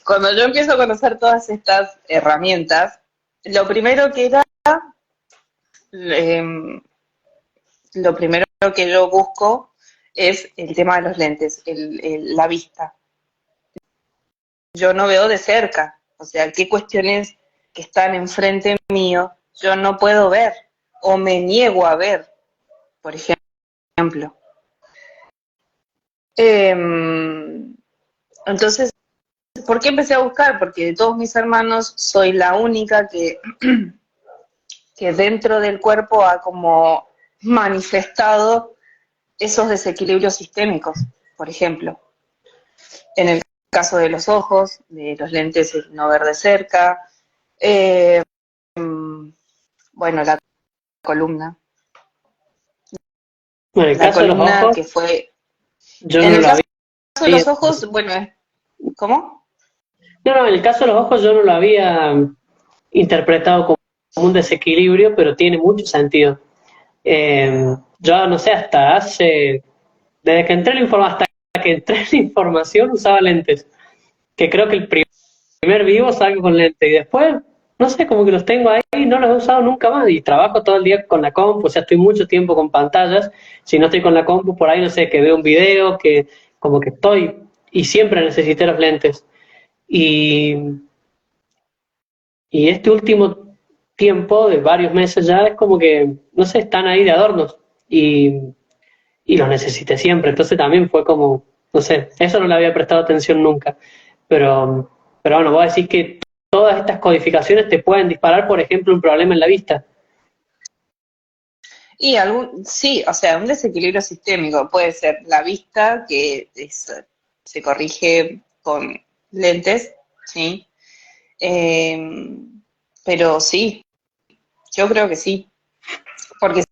B: cuando yo empiezo a conocer todas estas herramientas, lo primero que era, em, lo primero que yo busco es el tema de los lentes, la vista. Yo no veo de cerca, o sea, qué cuestiones que están enfrente mío yo no puedo ver o me niego a ver, por ejemplo. Entonces, ¿por qué empecé a buscar? Porque de todos mis hermanos soy la única que dentro del cuerpo ha como manifestado esos desequilibrios sistémicos, por ejemplo. En el caso de los ojos, de los lentes, el no ver de cerca, eh, bueno, la columna.
A: Bueno, en el
B: La
A: caso de los
B: columna
A: ojos,
B: que fue...
A: yo
B: En
A: no
B: el
A: lo
B: caso de
A: había.
B: los ojos, bueno, ¿cómo?
A: No, no, en el caso de los ojos yo no lo había interpretado como un desequilibrio, pero tiene mucho sentido. Yo no sé, desde que entré en la información, hasta que entré en la información usaba lentes, que creo que el primer vivo salgo con lentes y después, no sé, como que los tengo ahí y no los he usado nunca más y trabajo todo el día con la compu, o sea, estoy mucho tiempo con pantallas, si no estoy con la compu por ahí, no sé, que veo un video, que como que estoy y siempre necesité los lentes. Y, y este último tiempo, de varios meses ya, es como que, no sé, están ahí de adornos y los necesité siempre. Entonces también fue como, no sé, eso no le había prestado atención nunca. Pero bueno, voy a decir que todas estas codificaciones te pueden disparar, por ejemplo, un problema en la vista.
B: Y sí, o sea, un desequilibrio sistémico puede ser la vista, se corrige con lentes, ¿sí? Eh, pero sí, yo creo que sí, porque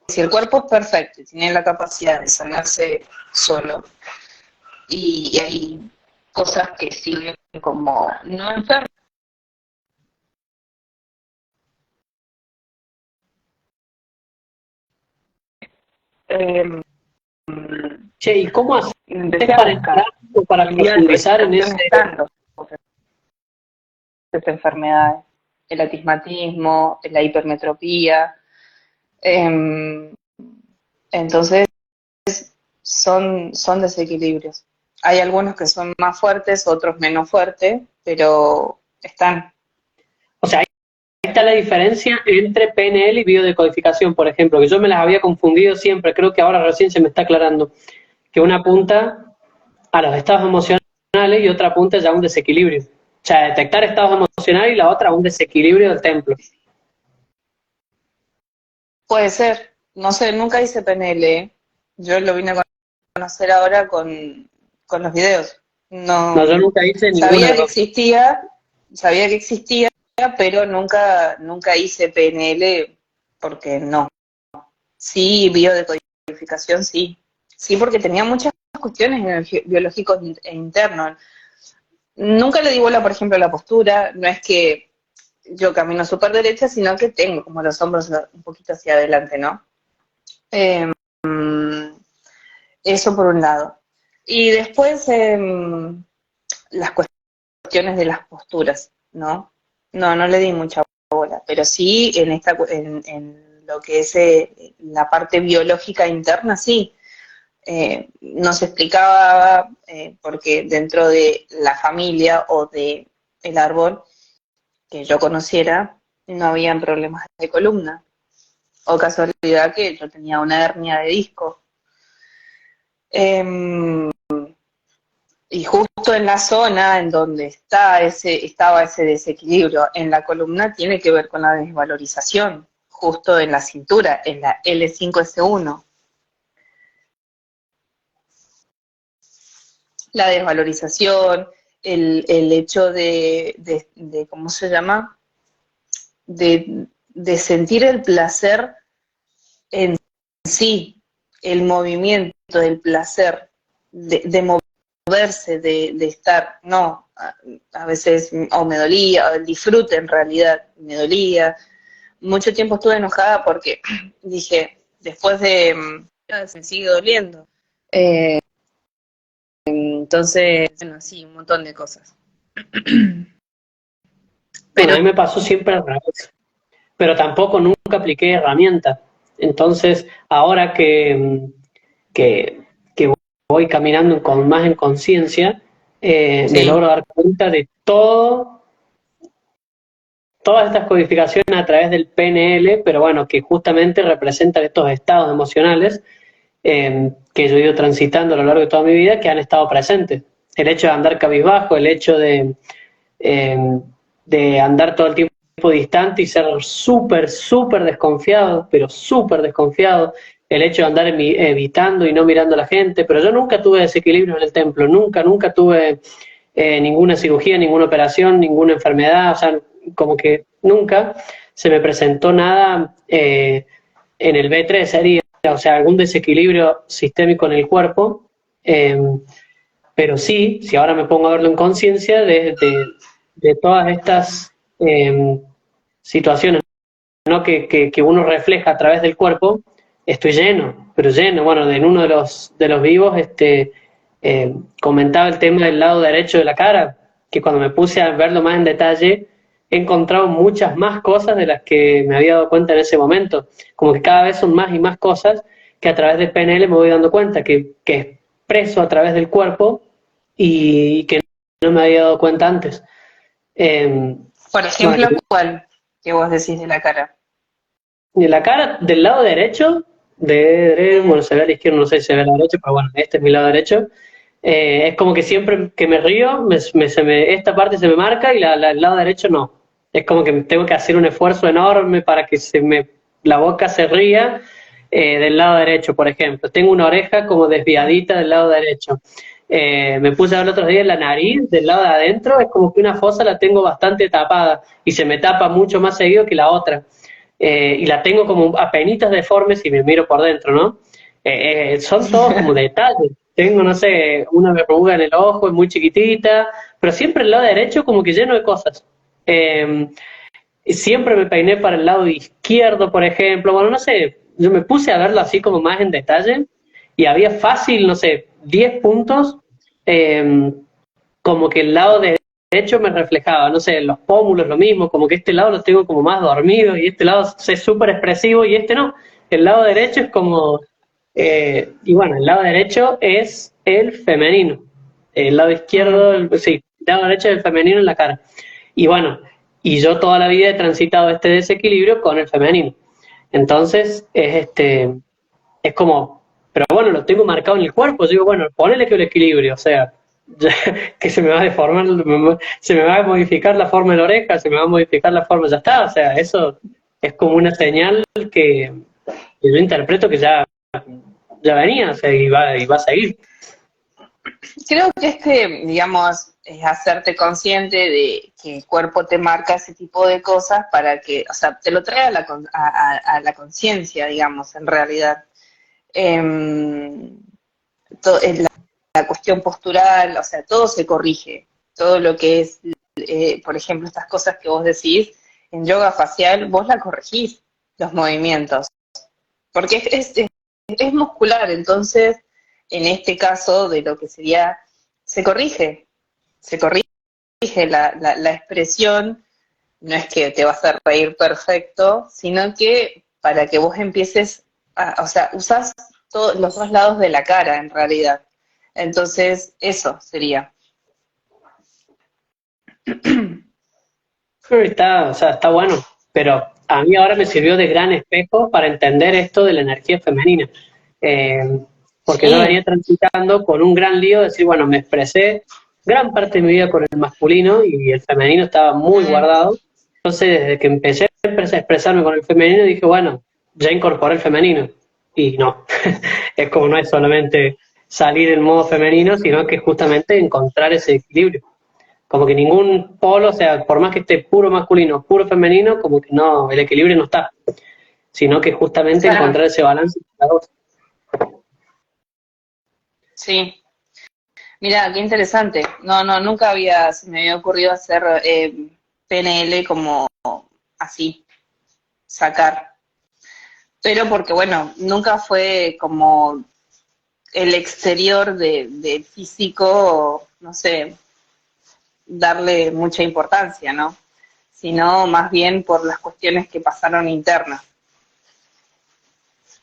B: si el cuerpo es perfecto y tiene la capacidad de sanarse solo, y hay cosas que sirven como no enfermos, eh,
A: Che, ¿y cómo haces
B: empecé a
A: para entrar
B: buscar
A: o para
B: y veo
A: profundizar en ese?
B: dónde están estas enfermedades, el atismatismo, la hipermetropía. Eh, entonces, son desequilibrios. Hay algunos que son más fuertes, otros menos fuertes, pero están.
A: O sea, ahí está la diferencia entre PNL y biodecodificación, por ejemplo, que yo me las había confundido siempre, creo que ahora recién se me está aclarando, que una apunta a los estados emocionales y otra apunta ya a un desequilibrio. O sea, detectar estados emocionales y la otra a un desequilibrio del templo.
B: Puede ser, no sé, nunca hice PNL, ¿eh? Yo lo vine a conocer ahora con los videos.
A: No, yo
B: No,
A: nunca hice ninguna de
B: sabía
A: las
B: que
A: dos.
B: existía, sabía que existía, pero nunca hice PNL porque no. Sí, biodecodificación, sí. Sí, porque tenía muchas cuestiones biológicos internos. Nunca le di bola, por ejemplo, a la postura. No es que yo camino súper derecha, sino que tengo como los hombros un poquito hacia adelante, ¿no? Eh, eso por un lado. Y después las cuestiones de las posturas, ¿no? No le di mucha bola, pero sí en lo que es la parte biológica interna, sí. Nos explicaba porque dentro de la familia o de el árbol que yo conociera no habían problemas de columna o casualidad que yo tenía una hernia de disco. Eh, y justo en la zona en donde estaba ese desequilibrio en la columna tiene que ver con la desvalorización, justo en la cintura, en la L5S1. La desvalorización, el hecho de, ¿cómo se llama? De sentir el placer en sí, el movimiento, el placer de mover moverse, de estar, no, a veces, o me dolía, o el disfrute en realidad, me dolía. Mucho tiempo estuve enojada porque dije, después de, me sigue doliendo. Entonces, bueno, sí, un montón de cosas.
A: Bueno,
B: Pero
A: a mí me pasó siempre al revés, pero tampoco nunca apliqué herramientas. Entonces, ahora que voy caminando con más en conciencia, me
B: sí,
A: logro dar cuenta de todas estas codificaciones a través del PNL, pero bueno, que justamente representan estos estados emocionales que yo he ido transitando a lo largo de toda mi vida, que han estado presentes. El hecho de andar cabizbajo, el hecho eh, de andar todo el tiempo distante y ser súper, súper desconfiado, pero súper desconfiado, el hecho de andar evitando y no mirando a la gente, pero yo nunca tuve desequilibrio en el templo, nunca, nunca tuve ninguna cirugía, ninguna operación, ninguna enfermedad, o sea, como que nunca se me presentó nada en el B3 sería, o sea, algún desequilibrio sistémico en el cuerpo, eh, pero sí, si ahora me pongo a verlo en conciencia de todas estas situaciones, ¿no? Que uno refleja a través del cuerpo, estoy lleno, pero lleno. Bueno, en uno de los vivos comentaba el tema del lado derecho de la cara, que cuando me puse a verlo más en detalle, he encontrado muchas más cosas de las que me había dado cuenta en ese momento. Como que cada vez son más y más cosas que a través de PNL me voy dando cuenta, que expreso a través del cuerpo y que no me había dado cuenta antes. Eh,
B: por
A: bueno,
B: ejemplo, ¿cuál que vos decís de la cara?
A: de la cara del lado derecho,
B: Mm,
A: bueno, se ve a la izquierda, no sé si se ve a la derecha, pero bueno, este es mi lado derecho. Es como que siempre que me río, esta parte se me marca y el lado derecho no. Es como que tengo que hacer un esfuerzo enorme para que la boca se ría del lado derecho, por ejemplo. Tengo una oreja como desviadita del lado derecho. Me puse a ver el otro día la nariz del lado de adentro, es como que una fosa la tengo bastante tapada y se me tapa mucho más seguido que la otra. Y la tengo como apenitas deformes si me miro por dentro, ¿no? Son todos como detalles. Tengo, no sé, una verruga en el ojo, es muy chiquitita, pero siempre el lado derecho como que lleno de cosas. Eh, Siempre me peiné para el lado izquierdo, por ejemplo. Bueno, no sé, yo me puse a verlo así como más en detalle y había fácil, no sé, 10 puntos, eh, como que el lado derecho me reflejaba, no sé, los pómulos lo mismo, como que este lado lo tengo como más dormido y este lado es súper expresivo y este no. El lado derecho es como, y bueno, el lado derecho es el femenino, el lado izquierdo,
B: mm.
A: sí, el lado derecho es el femenino en la cara. Y bueno, y yo toda la vida he transitado este desequilibrio con el femenino. Entonces, es como, pero bueno, lo tengo marcado en el cuerpo. Yo digo, bueno, ponele que el equilibrio, o sea, que se me va a deformar, se me va a modificar la forma de la oreja, se me va a modificar la forma, ya está. O sea, eso es como una señal que yo interpreto que ya venía, o sea, y va a seguir.
B: Creo que digamos, es hacerte consciente de que el cuerpo te marca ese tipo de cosas para que, o sea, te lo trae a la conciencia, digamos, en realidad. Em, en la cuestión postural, o sea, todo se corrige. Todo lo que es, por ejemplo, estas cosas que vos decís, en yoga facial, vos la corregís, los movimientos, porque es muscular, entonces, en este caso, de lo que sería, se corrige, se corrige la expresión, no es que te vas a reír perfecto, sino que para que vos empieces, o sea, usás todos los dos lados de la cara en realidad. Entonces, eso sería.
A: Está, o sea, está bueno, pero a mí ahora me sirvió de gran espejo para entender esto de la energía femenina. Eh, Porque yo venía
B: Sí,
A: transitando con un gran lío de decir, bueno, me expresé gran parte de mi vida con el masculino y el femenino estaba muy
B: mm,
A: guardado. Entonces, desde que empecé a expresarme con el femenino, dije, bueno, ya incorporé el femenino. Y no, es como no es solamente salir en modo femenino, sino que justamente encontrar ese equilibrio. Como que ningún polo, o sea, por más que esté puro masculino, puro femenino, como que no, el equilibrio no está, sino que justamente
B: claro,
A: encontrar ese balance entre las dos.
B: sí. Mira, qué interesante. Nunca se me había ocurrido hacer PNL como así, sacar. Pero porque, bueno, nunca fue como el exterior del físico, no sé, darle mucha importancia, ¿no? Sino más bien por las cuestiones que pasaron internas.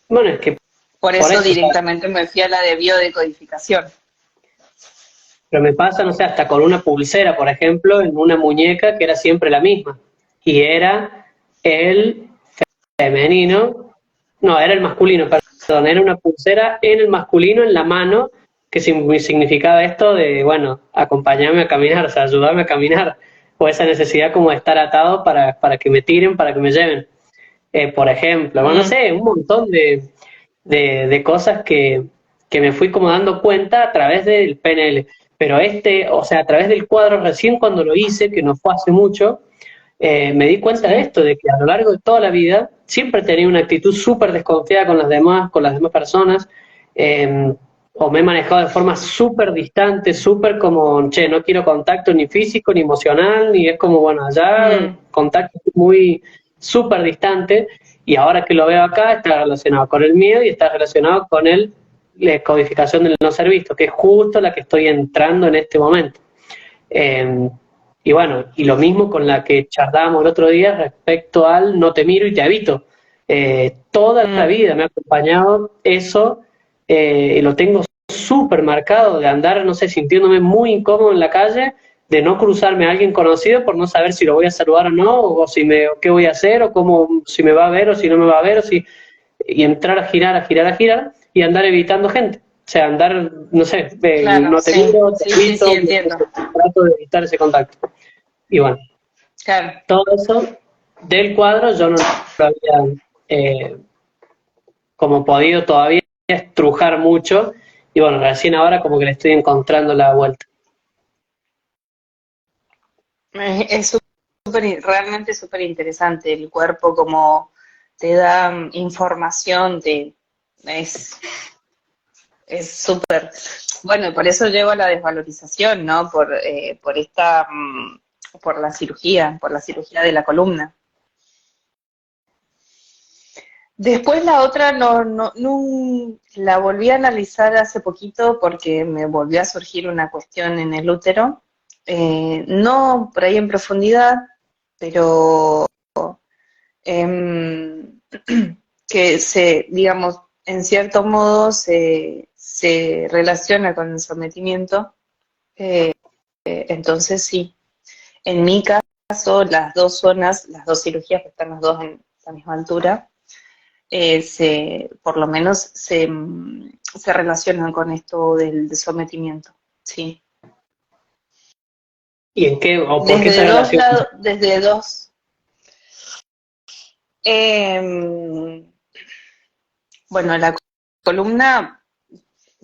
A: Bueno, es que
B: Por
A: por
B: eso
A: eso, o sea,
B: directamente me fui a la de biodecodificación.
A: pero me pasa, no sé, hasta con una pulsera, por ejemplo, en una muñeca que era siempre la misma. Y era el femenino, no, era el masculino, perdón, era una pulsera en el masculino, en la mano, que significaba esto de, bueno, acompañarme a caminar, o sea, ayudarme a caminar, o esa necesidad como de estar atado para que me tiren, para que me lleven. Por ejemplo, bueno, no
B: Mm,
A: sé, un montón de cosas que me fui como dando cuenta a través del PNL. Pero o sea, a través del cuadro, recién cuando lo hice, que no fue hace mucho, me di cuenta de
B: sí.
A: esto, de que a lo largo de toda la vida siempre tenía una actitud súper desconfiada con las demás personas, eh, o me he manejado de forma súper distante, súper como, che, no quiero contacto ni físico, ni emocional, ni es como, bueno, allá
B: Mm,
A: contacto muy súper distante, y ahora que lo veo acá está relacionado con el miedo y está relacionado con la codificación del no ser visto, que es justo la que estoy entrando en este momento. Eh, y bueno, y lo mismo con la que charlábamos el otro día respecto al no te miro y te evito. Toda la
B: mm,
A: vida me ha acompañado eso, y lo tengo súper marcado de andar, no sé, sintiéndome muy incómodo en la calle, de no cruzarme a alguien conocido por no saber si lo voy a saludar o no, o si qué voy a hacer, o cómo, si me va a ver o si no me va a ver, y entrar a girar, a girar, a girar, y andar evitando gente. O sea, andar, no sé,
B: claro,
A: no te
B: sí,
A: miro, te
B: sí,
A: evito,
B: entiendo.
A: trato de evitar ese contacto. Y bueno,
B: Claro.
A: todo eso del cuadro yo no lo había eh, como podido todavía estrujar mucho, y bueno, recién ahora como que le estoy encontrando la vuelta.
B: Es realmente súper interesante el cuerpo, como te da información, es, es súper. Bueno, y por eso llego a la desvalorización, ¿no? Por la cirugía de la columna. Después la otra no la volví a analizar hace poquito porque me volvió a surgir una cuestión en el útero. No por ahí en profundidad, pero em, que digamos, en cierto modo se relaciona con el sometimiento. Entonces sí, en mi caso las dos zonas, las dos cirugías que están las dos en la misma altura, por lo menos se relacionan con esto del sometimiento, sí.
A: ¿Y en qué, o por qué se
B: Desde dos
A: relaciona?
B: lados, desde dos. Eh, bueno, la columna,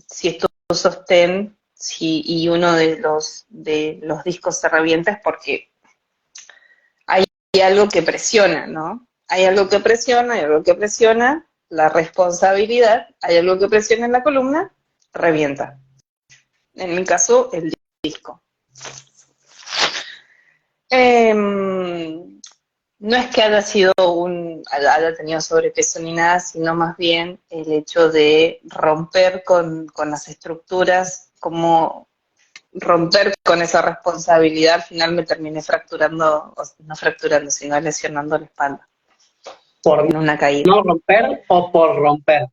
B: si es todo sostén, y uno de los discos se revienta es porque hay algo que presiona, ¿no? Hay algo que presiona la responsabilidad, hay algo que presiona en la columna, revienta. En mi caso, el disco. No es que haya tenido sobrepeso ni nada, sino más bien el hecho de romper con las estructuras, como romper con esa responsabilidad, al final me terminé fracturando, no fracturando, sino lesionando la espalda
A: ¿Por
B: en una caída.
A: no romper o por romper?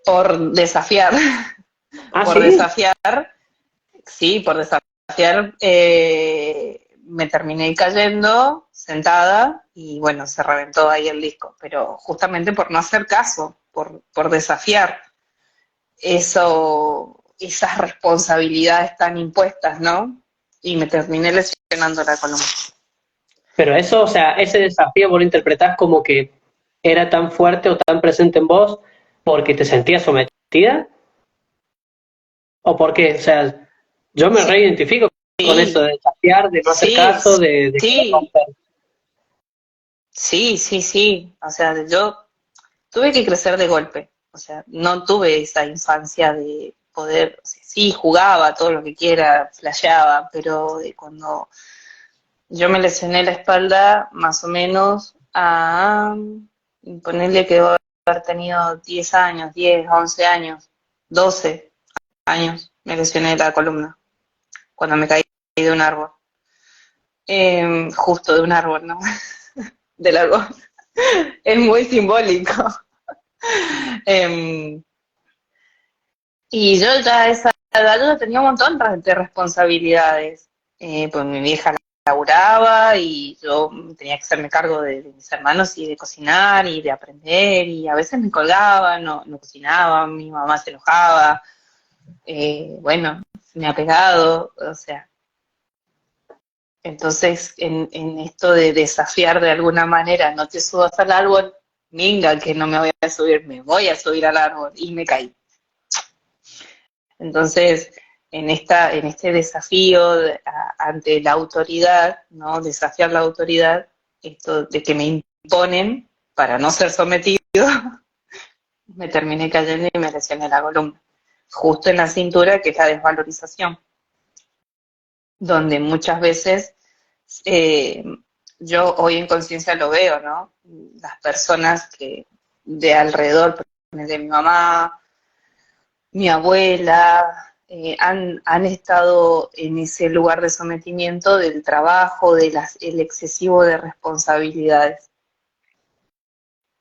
B: Por desafiar,
A: Ah,
B: por
A: sí.
B: desafiar, sí, por desafiar, me terminé cayendo sentada y bueno, se reventó ahí el disco, pero justamente por no hacer caso, por desafiar esas responsabilidades tan impuestas, ¿no? Y me terminé lesionando la columna.
A: Pero eso, o sea, ese desafío vos lo interpretás como que era tan fuerte o tan presente en vos porque te sentías sometida, o porque, o sea, yo me
B: Sí,
A: reidentifico con eso de desafiar, de no hacer
B: sí,
A: caso, de querer
B: sí,
A: romper.
B: sí, sí, sí. O sea, yo tuve que crecer de golpe. O sea, no tuve esa infancia poder, o sea, sí, jugaba todo lo que quiera, flasheaba, pero cuando yo me lesioné la espalda, más o menos, ponerle que debo haber tenido 10 años, 10, 11 años, 12 años, me lesioné la columna, cuando me caí de un árbol. Justo de un árbol, ¿no? Del árbol. Es muy simbólico. Em, y yo ya a esa edad yo tenía un montón de responsabilidades. Pues mi vieja laburaba y yo tenía que hacerme cargo de mis hermanos y de cocinar y de aprender, y a veces me colgaba, no cocinaba, mi mamá se enojaba, bueno, me ha pegado, o sea. Entonces, en esto de desafiar de alguna manera, no te subas al árbol, minga que no me voy a subir, me voy a subir al árbol, y me caí. Entonces, en este desafío ante la autoridad, ¿no? Desafiar la autoridad, esto de que me imponen para no ser sometido, me terminé cayendo y me lesioné la columna. Justo en la cintura, que es la desvalorización, donde muchas veces eh, yo hoy en conciencia lo veo, ¿no? Las personas que de alrededor de mi mamá, mi abuela, han estado en ese lugar de sometimiento del trabajo, el excesivo de responsabilidades,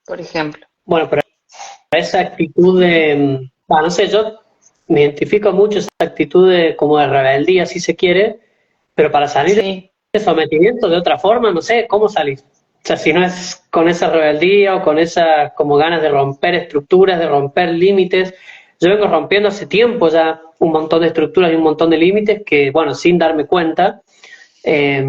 B: por ejemplo.
A: Bueno, pero esa actitud de, no sé, yo me identifico mucho esa actitud de, como de rebeldía, si se quiere, pero para salir
B: Sí.
A: de sometimiento de otra forma, no sé, ¿cómo salir? O sea, si no es con esa rebeldía o con esa como ganas de romper estructuras, de romper límites. Yo vengo rompiendo hace tiempo ya un montón de estructuras y un montón de límites que, bueno, sin darme cuenta, eh,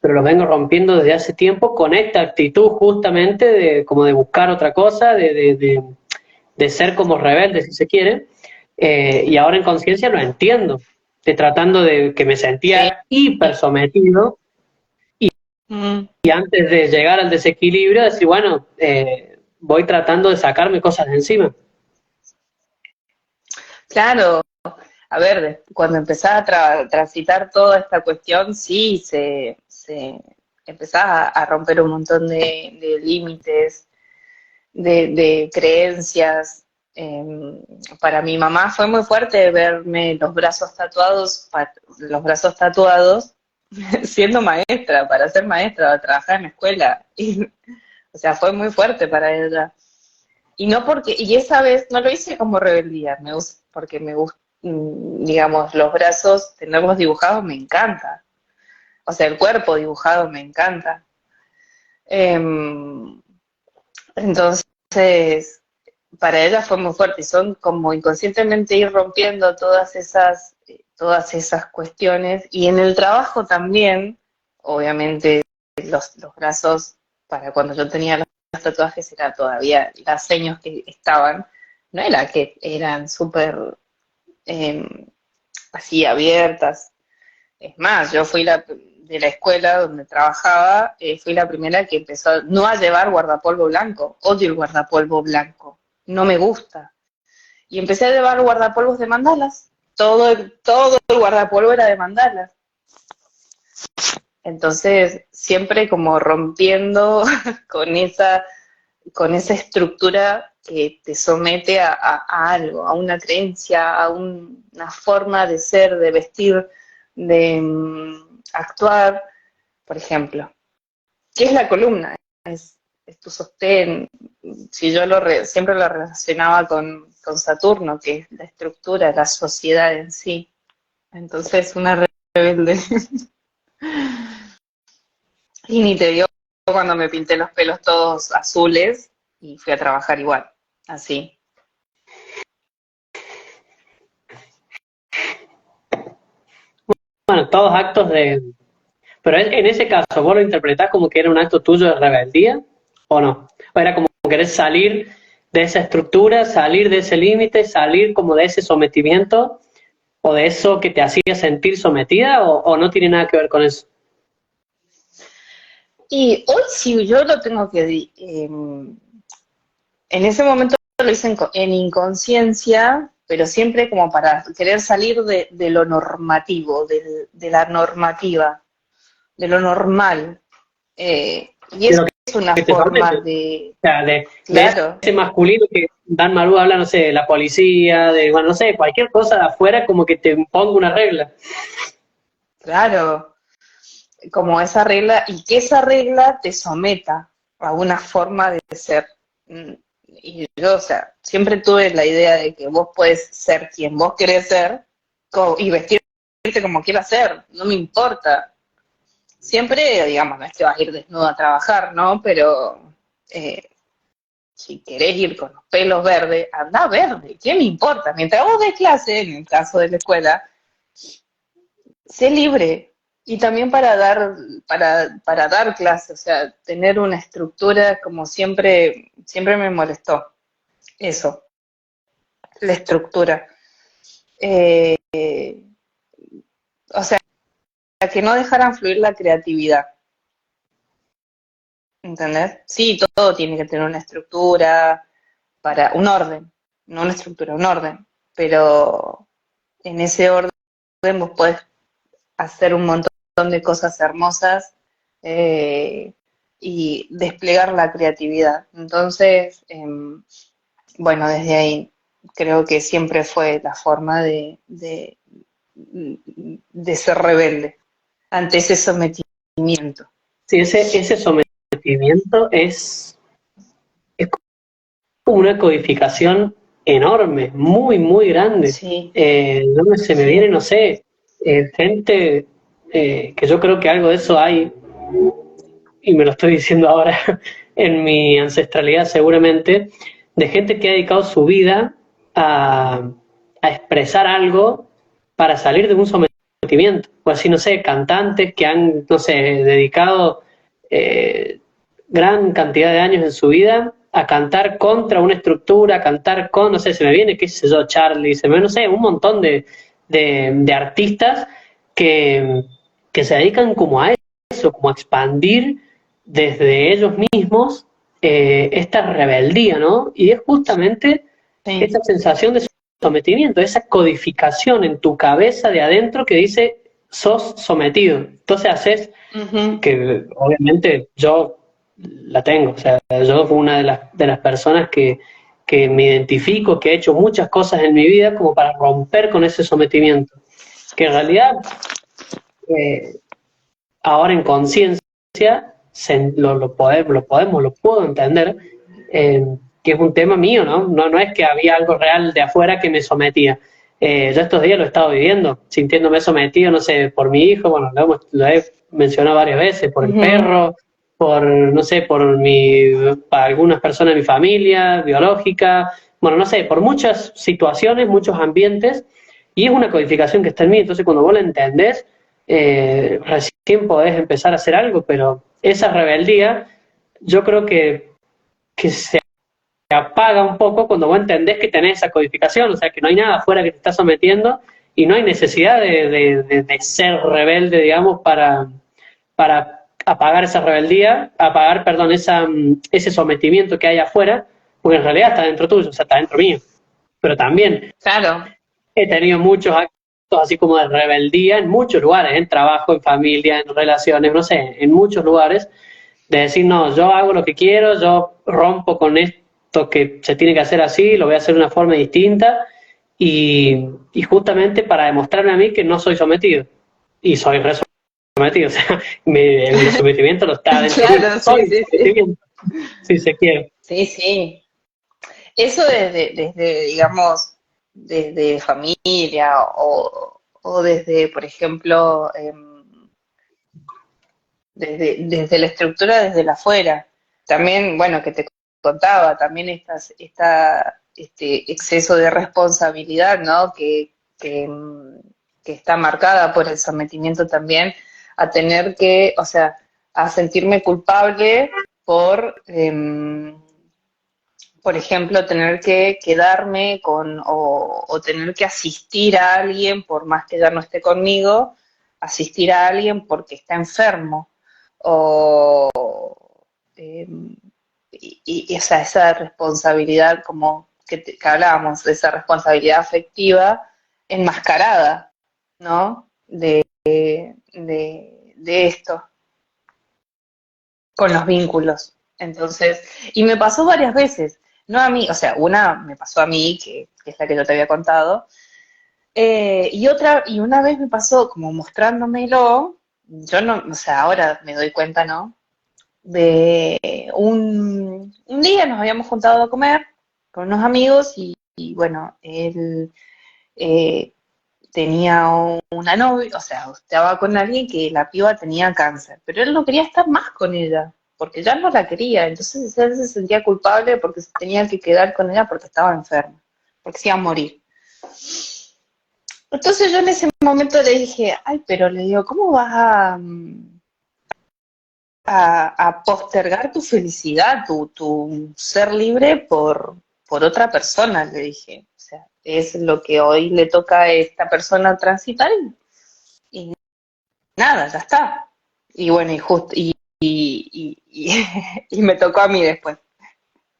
A: pero los vengo rompiendo desde hace tiempo con esta actitud justamente de como de buscar otra cosa, de ser como rebelde, si se quiere, y ahora en conciencia lo entiendo, de tratando de que me
B: Sí.
A: sentía hiper sometido
B: Mm.
A: y antes de llegar al desequilibrio decir, bueno, voy tratando de sacarme cosas de encima.
B: Claro, a ver, cuando empezás a transitar toda esta cuestión, sí, se empezás a romper un montón de límites, de creencias. Para mi mamá fue muy fuerte verme los brazos tatuados, siendo maestra, para ser maestra, para trabajar en la escuela. Y, o sea, fue muy fuerte para ella. Y no porque, y esa vez no lo hice como rebeldía, porque me gusta, digamos, los brazos, tenerlos dibujados me encanta. O sea, el cuerpo dibujado me encanta. Em, entonces, para ella fue muy fuerte y son como inconscientemente ir rompiendo todas esas cuestiones. Y en el trabajo también, obviamente, los brazos, para cuando yo tenía los tatuajes, era todavía las señas que estaban, no era que eran súper así abiertas. Es más, yo fui de la escuela donde trabajaba, fui la primera que empezó no a llevar guardapolvo blanco. Odio el guardapolvo blanco, no me gusta. Y empecé a llevar guardapolvos de mandalas. Todo el guardapolvo era de mandalas. Entonces, siempre como rompiendo con con esa estructura que te somete a algo, a una creencia, a una forma de ser, de vestir, de actuar, por ejemplo. ¿Qué es la columna? Es tu sostén. Si yo siempre lo relacionaba con Saturno, que es la estructura, la sociedad en sí. Entonces, una rebelde. Y ni te digo cuando me pinté los pelos todos azules y fui a trabajar igual, así.
A: Bueno, todos actos de... Pero en ese caso, ¿vos lo interpretás como que era un acto tuyo de rebeldía o no? ¿O era como querer salir de esa estructura, salir de ese límite, salir como de ese sometimiento o de eso que te hacía sentir sometida o no tiene nada que ver con eso?
B: Y hoy si yo lo tengo en ese momento lo hice en inconsciencia, pero siempre como para querer salir de lo normativo, de la normativa, de lo normal. Y
A: De
B: eso
A: lo
B: es una
A: que te
B: forma
A: somete.
B: de,
A: O sea, de
B: claro,
A: ese masculino que Dan Malú habla, no sé, de la policía, de, bueno, no sé, cualquier cosa de afuera como que te imponga una regla.
B: claro, como esa regla, y que esa regla te someta a una forma de ser. Mm, Y yo, o sea, siempre tuve la idea de que vos podés ser quien vos querés ser y vestirte como quieras ser, no me importa. Siempre, digamos, no es que vas a ir desnudo a trabajar, ¿no? Pero eh, si querés ir con los pelos verdes, anda verde, ¿qué me importa? Mientras vos des clase, en el caso de la escuela, sé libre. Y también para dar clase, o sea, tener una estructura como siempre me molestó. Eso, la estructura. Eh, o sea, que no dejaran fluir la creatividad. ¿Entendés? Sí, todo tiene que tener una estructura, para un orden, no una estructura, un orden. Pero en ese orden vos podés hacer un montón de cosas hermosas eh, y desplegar la creatividad. Entonces, bueno, desde ahí creo que siempre fue la forma de ser rebelde ante ese sometimiento.
A: Sí, ese sometimiento es como una codificación enorme, muy, muy grande.
B: Sí,
A: Donde se me viene,
B: sí.
A: no sé, gente que yo creo que algo de eso hay, y me lo estoy diciendo ahora en mi ancestralidad seguramente, de gente que ha dedicado su vida a, a expresar algo para salir de un sometimiento. O así, no sé, cantantes que han, no sé, dedicado gran cantidad de años en su vida a cantar contra una estructura, a cantar con, no sé, se me viene, qué sé yo, Charlie, se me viene, no sé, un montón de artistas que, que se dedican como a eso, como a expandir desde ellos mismos esta rebeldía, ¿no? Y es justamente
B: Sí.
A: esa sensación de sometimiento, esa codificación en tu cabeza de adentro que dice sos sometido. Entonces haces
B: Ujú.
A: que obviamente yo la tengo, o sea, yo fui una de las personas que me identifico, que he hecho muchas cosas en mi vida como para romper con ese sometimiento, que en realidad eh, ahora en conciencia lo puedo entender, que es un tema mío, ¿no? No es que había algo real de afuera que me sometía. Yo estos días lo he estado viviendo, sintiéndome sometido, no sé, por mi hijo, bueno, lo he mencionado varias veces, por el
B: Ujú.
A: perro, por, no sé, para algunas personas de mi familia, biológica, bueno, no sé, por muchas situaciones, muchos ambientes, y es una codificación que está en mí, entonces cuando vos la entendés, recién podés empezar a hacer algo, pero esa rebeldía yo creo que se apaga un poco cuando vos entendés que tenés esa codificación, o sea, que no hay nada afuera que te está sometiendo y no hay necesidad de ser rebelde, digamos, para apagar esa rebeldía, apagar, perdón, ese sometimiento que hay afuera, porque en realidad está dentro tuyo, o sea, está dentro mío. Pero también
B: Claro.
A: he tenido muchos actos así como de rebeldía en muchos lugares, en trabajo, en familia, en relaciones, no sé, en muchos lugares, de decir, no, yo hago lo que quiero, yo rompo con esto que se tiene que hacer así, lo voy a hacer de una forma distinta, y justamente para demostrarme a mí que no soy sometido, y soy re sometido, o sea, el sometimiento lo está dentro mío,
B: Claro, sí,
A: soy
B: sí, sí.
A: sometimiento, si se quiere.
B: Sí, sí. Eso desde digamos, desde familia o desde, por ejemplo, desde la estructura, desde la afuera. También, bueno, que te contaba, también este exceso de responsabilidad, ¿no? Que está marcada por el sometimiento también, a tener que, o sea, a sentirme culpable por ejemplo, tener que quedarme o tener que asistir a alguien, por más que ya no esté conmigo, asistir a alguien porque está enfermo. O, eh, o sea, esa responsabilidad como que hablábamos de esa responsabilidad afectiva enmascarada, ¿no? De esto, con los vínculos. Entonces, y me pasó varias veces, no a mí, o sea, una me pasó a mí, que es la que yo te había contado, y una vez me pasó como mostrándomelo, yo no, o sea, ahora me doy cuenta, ¿no? De un día nos habíamos juntado a comer con unos amigos y bueno, él eh, tenía una novia, o sea, estaba con alguien que la piba tenía cáncer, pero él no quería estar más con ella, porque ya no la quería, entonces él se sentía culpable porque se tenía que quedar con ella porque estaba enferma, porque se iba a morir. Entonces yo en ese momento le dije, ay, pero le digo, ¿cómo vas a postergar tu felicidad, tu ser libre por otra persona? Le dije, o sea, es lo que hoy le toca a esta persona transitar y nada, ya está. Y bueno, y me tocó a mí después,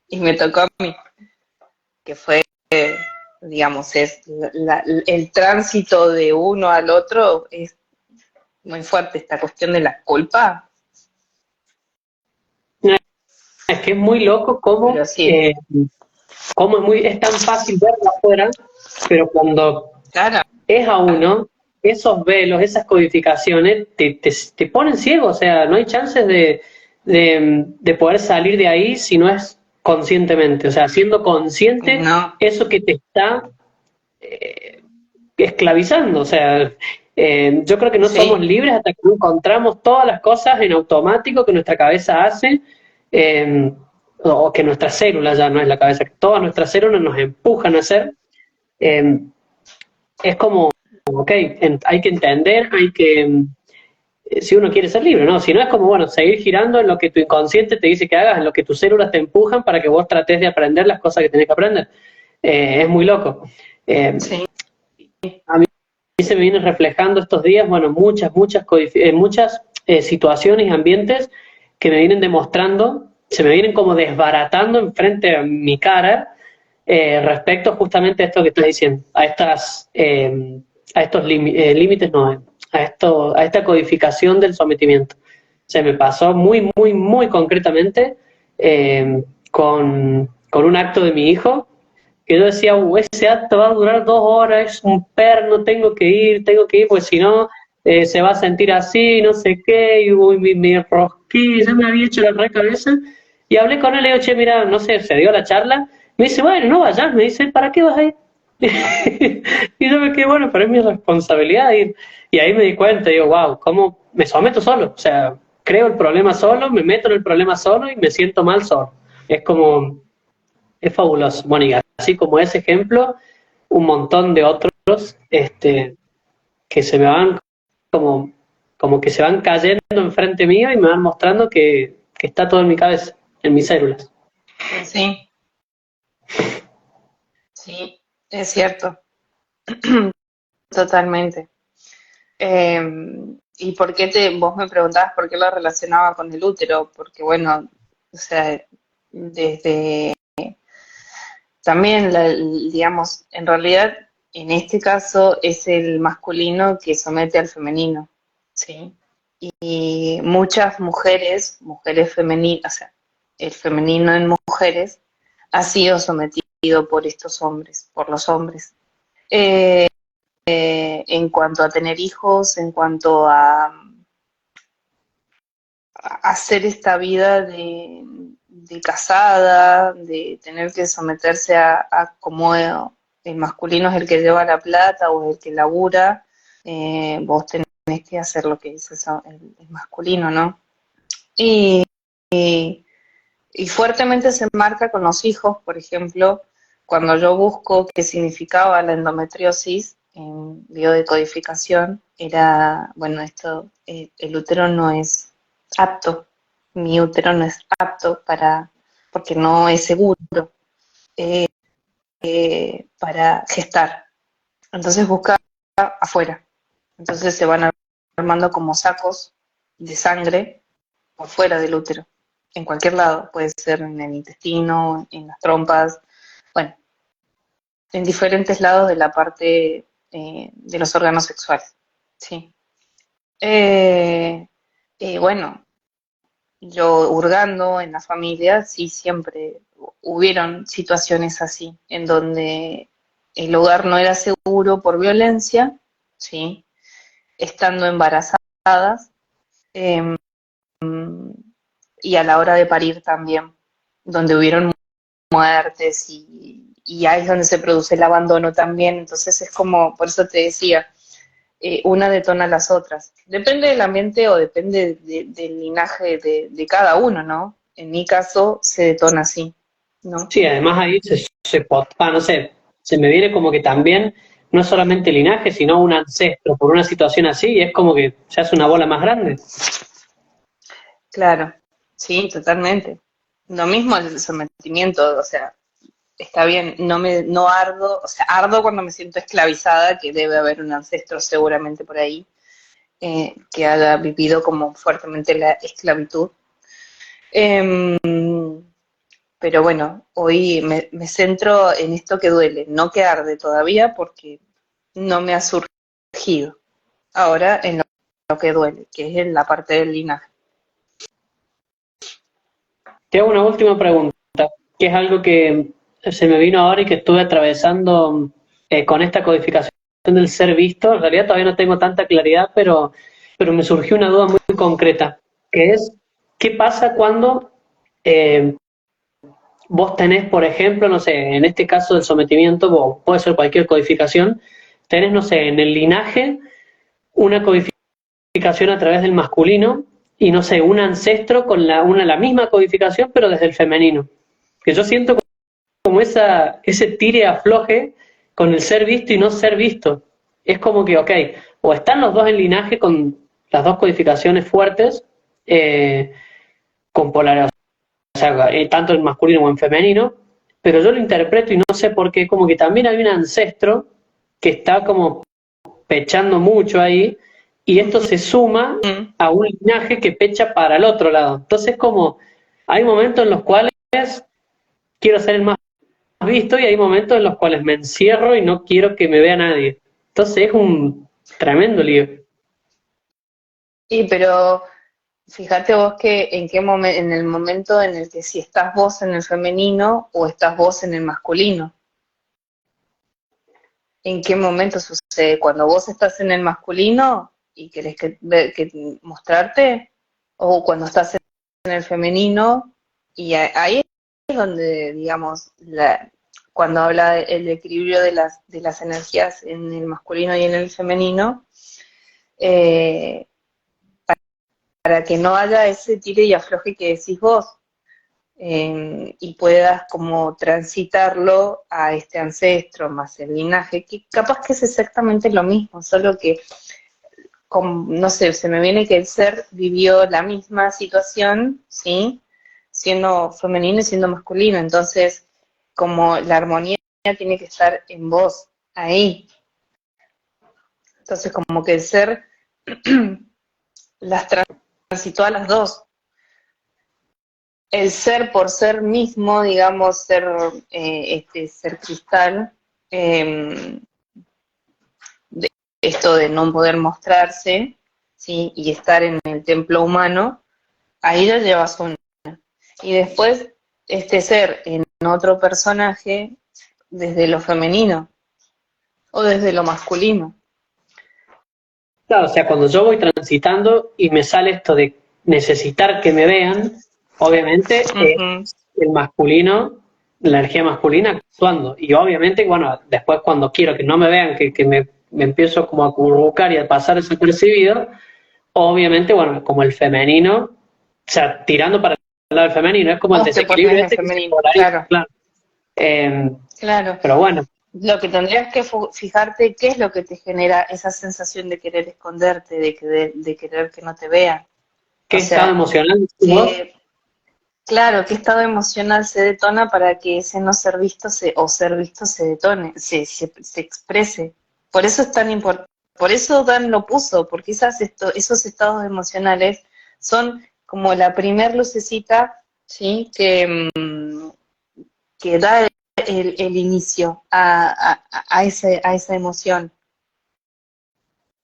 B: y me tocó a mí, que fue, digamos, el tránsito de uno al otro es muy fuerte, esta cuestión de la culpa,
A: Es que es muy loco
B: pero sí,
A: cómo es tan fácil verlo afuera, pero cuando
B: claro,
A: es a uno, esos velos, esas codificaciones te ponen ciego, o sea, no hay chances de poder salir de ahí si no es conscientemente, o sea, siendo consciente
B: no,
A: eso que te está esclavizando, o sea, yo creo que no somos
B: sí,
A: libres hasta que no encontramos todas las cosas en automático que nuestra cabeza hace, o que nuestras células, ya no es la cabeza, que todas nuestras células nos empujan a hacer. eh, es como, ok, hay que entender, si uno quiere ser libre, ¿no? Si no es como, bueno, seguir girando en lo que tu inconsciente te dice que hagas, en lo que tus células te empujan para que vos trates de aprender las cosas que tenés que aprender. Es muy loco.
B: sí,
A: A mí se me viene reflejando estos días, bueno, muchas situaciones y ambientes que me vienen demostrando, se me vienen como desbaratando enfrente a mi cara, respecto justamente a esto que estás diciendo, a estos límites, no, a esta codificación del sometimiento. Se me pasó muy, muy, muy concretamente, con un acto de mi hijo, que yo decía, ese acto va a durar 2 horas, es un perno, tengo que ir, porque si no, se va a sentir así, no sé qué, y uy, me rosqué, ya me había hecho la recabeza, y hablé con él, y le digo, che, mira, no sé, se dio la charla, me dice, bueno, no vayas, me dice, ¿para qué vas a ir? Y yo me quedé, bueno, pero es mi responsabilidad ir. Y ahí me di cuenta, digo, wow, ¿cómo me someto solo? O sea, creo el problema solo, me meto en el problema solo y me siento mal solo. Es como, es fabuloso. Bueno, y así como ese ejemplo, un montón de otros, que se me van como, como que se van cayendo enfrente mío y me van mostrando que está todo en mi cabeza, en mis células.
B: sí, sí, es cierto, totalmente. ¿Y por qué vos me preguntabas por qué lo relacionaba con el útero? Porque bueno, o sea, desde también, digamos, en realidad, en este caso es el masculino que somete al femenino, ¿sí? Y muchas mujeres femeninas, o sea, el femenino en mujeres ha sido sometido por estos hombres, por los hombres. Eh, en cuanto a tener hijos, en cuanto a hacer esta vida de casada, de tener que someterse a como el masculino es el que lleva la plata o el que labura, vos tenés que hacer lo que dice el masculino, ¿no? Y, y fuertemente se marca con los hijos, por ejemplo, cuando yo busco qué significaba la endometriosis en biodecodificación, era, bueno, esto, el útero no es apto, mi útero no es apto porque no es seguro eh, para gestar. Entonces busca afuera. Entonces se van armando como sacos de sangre por fuera del útero, en cualquier lado, puede ser en el intestino, en las trompas, bueno. en diferentes lados de la parte de los órganos sexuales, sí. Bueno, yo hurgando en la familia, sí, siempre hubieron situaciones así, en donde el hogar no era seguro por violencia, sí, estando embarazadas, eh, y a la hora de parir también, donde hubieron muertes y ahí es donde se produce el abandono también, entonces es como, por eso te decía, una detona a las otras. Depende del ambiente o depende del linaje de cada uno, ¿no? En mi caso se detona así, ¿no?
A: Sí, además ahí no sé, se me viene como que también no es solamente linaje, sino un ancestro por una situación así, y es como que se hace una bola más grande.
B: Claro, sí, totalmente. Lo mismo el sometimiento, o sea, está bien, no ardo, o sea, ardo cuando me siento esclavizada, que debe haber un ancestro seguramente por ahí, que haya vivido como fuertemente la esclavitud. Em, pero bueno, hoy me centro en esto que duele, no que arde todavía porque no me ha surgido. Ahora en lo que duele, que es en la parte del linaje.
A: Te hago una última pregunta, que es algo que se me vino ahora y que estuve atravesando con esta codificación del ser visto. En realidad todavía no tengo tanta claridad, pero me surgió una duda muy concreta, que es, ¿qué pasa cuando eh, vos tenés, por ejemplo, no sé, en este caso del sometimiento, o puede ser cualquier codificación, tenés, no sé, en el linaje una codificación a través del masculino y, no sé, un ancestro con la misma codificación, pero desde el femenino? Que yo siento como ese tire afloje con el ser visto y no ser visto. Es como que, ok, o están los dos en linaje con las dos codificaciones fuertes, con polaridad, o sea, tanto en masculino como en femenino, pero yo lo interpreto y no sé por qué, como que también hay un ancestro que está como pechando mucho ahí, y esto se suma
B: Mm.
A: a un linaje que pecha para el otro lado. Entonces, como hay momentos en los cuales quiero ser el más visto y hay momentos en los cuales me encierro y no quiero que me vea nadie. Entonces es un tremendo lío.
B: Y pero fíjate vos que en qué momento, en el momento en el que si estás vos en el femenino o estás vos en el masculino. ¿En qué momento sucede? Cuando vos estás en el masculino y querés que mostrarte, o cuando estás en el femenino, y ahí es donde, digamos, cuando habla el equilibrio de las energías en el masculino y en el femenino, eh, para que no haya ese tire y afloje que decís vos, y puedas como transitarlo a este ancestro más el linaje, que capaz que es exactamente lo mismo, solo que, no sé, se me viene que el ser vivió la misma situación, ¿sí? Siendo femenino y siendo masculino, entonces como la armonía tiene que estar en vos, ahí. Entonces como que el ser las transitó a las dos. El ser por ser mismo, digamos, ser cristal, eh, de esto de no poder mostrarse, ¿sí? Y estar en el templo humano, ahí lo llevas uno. Y después, este ser en otro personaje, desde lo femenino o desde lo masculino.
A: Claro, o sea, cuando yo voy transitando y me sale esto de necesitar que me vean, obviamente
B: Ujú.
A: el masculino, la energía masculina actuando. Y obviamente, bueno, después cuando quiero que no me vean, que me empiezo como a currucar y a pasar desapercibido, obviamente, bueno, como el femenino, o sea, tirando para el lado del femenino, es como el
B: Vos te pones
A: desequilibrio
B: en
A: este que se
B: femenino,
A: polariza,
B: claro,
A: claro. Eh,
B: claro.
A: pero bueno,
B: Lo que tendrías que fijarte qué es lo que te genera esa sensación de querer esconderte, de querer que no te vean.
A: ¿qué
B: O
A: estado
B: sea,
A: emocional decís vos?
B: que, claro, qué estado emocional se detona para que ese no ser visto o ser visto se detone, se exprese. Por eso es tan importante, por eso Dan lo puso, porque esos estados emocionales son como la primer lucecita, ¿sí? Que da el inicio a esa emoción.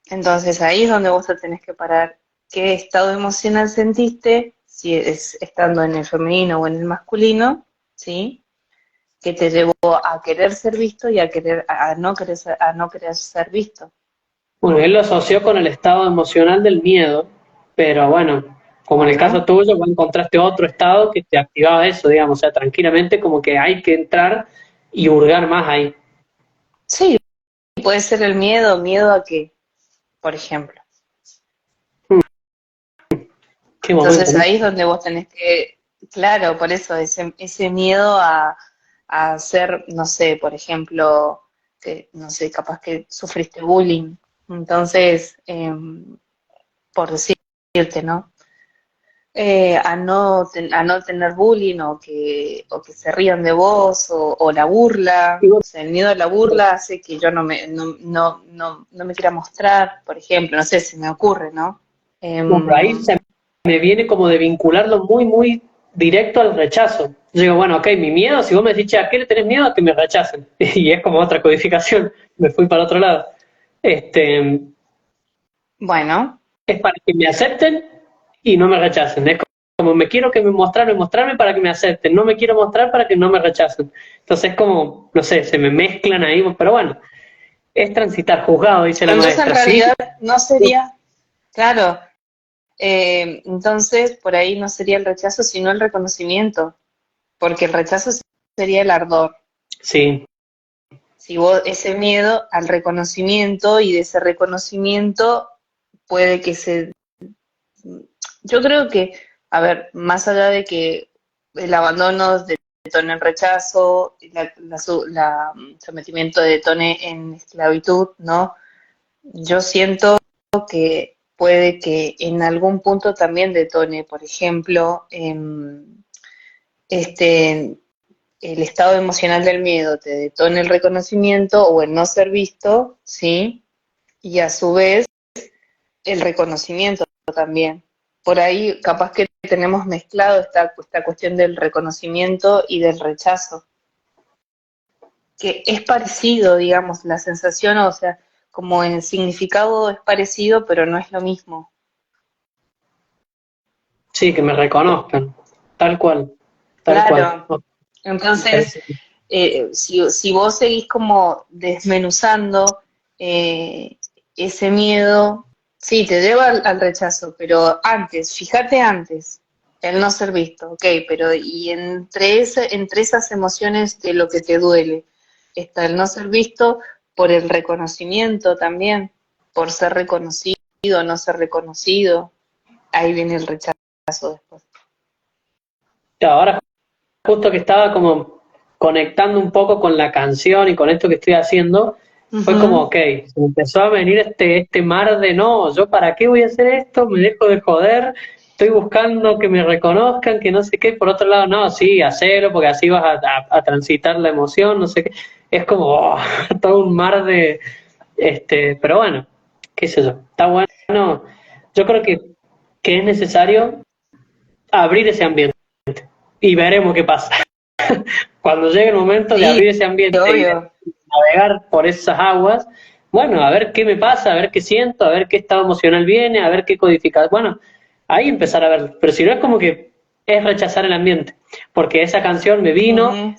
B: Entonces ahí es donde vos te tenés que parar. ¿Qué estado emocional sentiste? Si es estando en el femenino o en el masculino, ¿sí? Que te llevó a querer ser visto y a no querer ser visto.
A: Bueno, él lo asoció con el estado emocional del miedo, pero bueno, como en el caso
B: Bueno,
A: tuyo, vos encontraste otro estado que te activaba eso, digamos, o sea, tranquilamente como que hay que entrar y hurgar más ahí.
B: sí, puede ser el miedo a que, por ejemplo.
A: Mm, qué momento,
B: Entonces
A: ¿no?
B: ahí es donde vos tenés que, claro, por eso, ese miedo a ser, no sé, por ejemplo, que, no sé, capaz que sufriste bullying. Entonces, por decirte, ¿no? A no tener bullying o que se rían de vos o la burla.
A: Y
B: O sea, el miedo a la burla hace que yo no me quiera mostrar, por ejemplo, no sé, si me ocurre, ¿no?
A: bueno, por ahí se me viene como de vincularlo muy, muy directo al rechazo. Yo digo, bueno, ok, mi miedo, si vos me decís, che, ¿a qué le tenés miedo? A que me rechacen. Y es como otra codificación, me fui para otro lado. Este,
B: Bueno,
A: es para que me acepten y no me rechacen. Es como me quiero que me mostrarme para que me acepten, no me quiero mostrar para que no me rechacen. Entonces es como, no sé, se me mezclan ahí, pero bueno, es transitar juzgado, dice la
B: entonces en
A: maestra, sí.
B: realidad no sería, claro, entonces por ahí no sería el rechazo, sino el reconocimiento, porque el rechazo sería el ardor.
A: Sí,
B: Si vos ese miedo al reconocimiento y de ese reconocimiento puede que yo creo que, a ver, más allá de que el abandono detone el rechazo, sometimiento detone en esclavitud, ¿no? Yo siento que puede que en algún punto también detone, por ejemplo, este, el estado emocional del miedo te detone el reconocimiento o el no ser visto, ¿sí? Y a su vez el reconocimiento también. Por ahí capaz que tenemos mezclado esta cuestión del reconocimiento y del rechazo, que es parecido, digamos, la sensación, o sea, como en significado es parecido, pero no es lo mismo.
A: sí, que me reconozcan, tal cual, tal cual.
B: Claro. Entonces, si vos seguís como desmenuzando ese miedo, sí, te lleva al rechazo, pero antes, fíjate antes, el no ser visto, ok, pero y entre esas emociones de lo que te duele, está el no ser visto por el reconocimiento también, por ser reconocido, no ser reconocido, ahí viene el rechazo después.
A: Ahora justo que estaba como conectando un poco con la canción y con esto que estoy haciendo, fue como,
B: Ujú.
A: ok, se me empezó a venir este mar de no, yo para qué voy a hacer esto, me dejo de joder, estoy buscando que me reconozcan, que no sé qué, por otro lado, no, sí, hacelo, porque así vas a transitar la emoción, no sé qué, es como oh, todo un mar de, pero bueno, qué sé yo, está bueno, yo creo que es necesario abrir ese ambiente y veremos qué pasa. Cuando llegue el momento de
B: Sí,
A: abrir ese ambiente y de
B: obvio.
A: navegar por esas aguas, bueno, a ver qué me pasa, a ver qué siento, a ver qué estado emocional viene, a ver qué codificar. Bueno, ahí empezar a verlo. Pero si no es como que es rechazar el ambiente, porque esa canción me vino,
B: Ujú.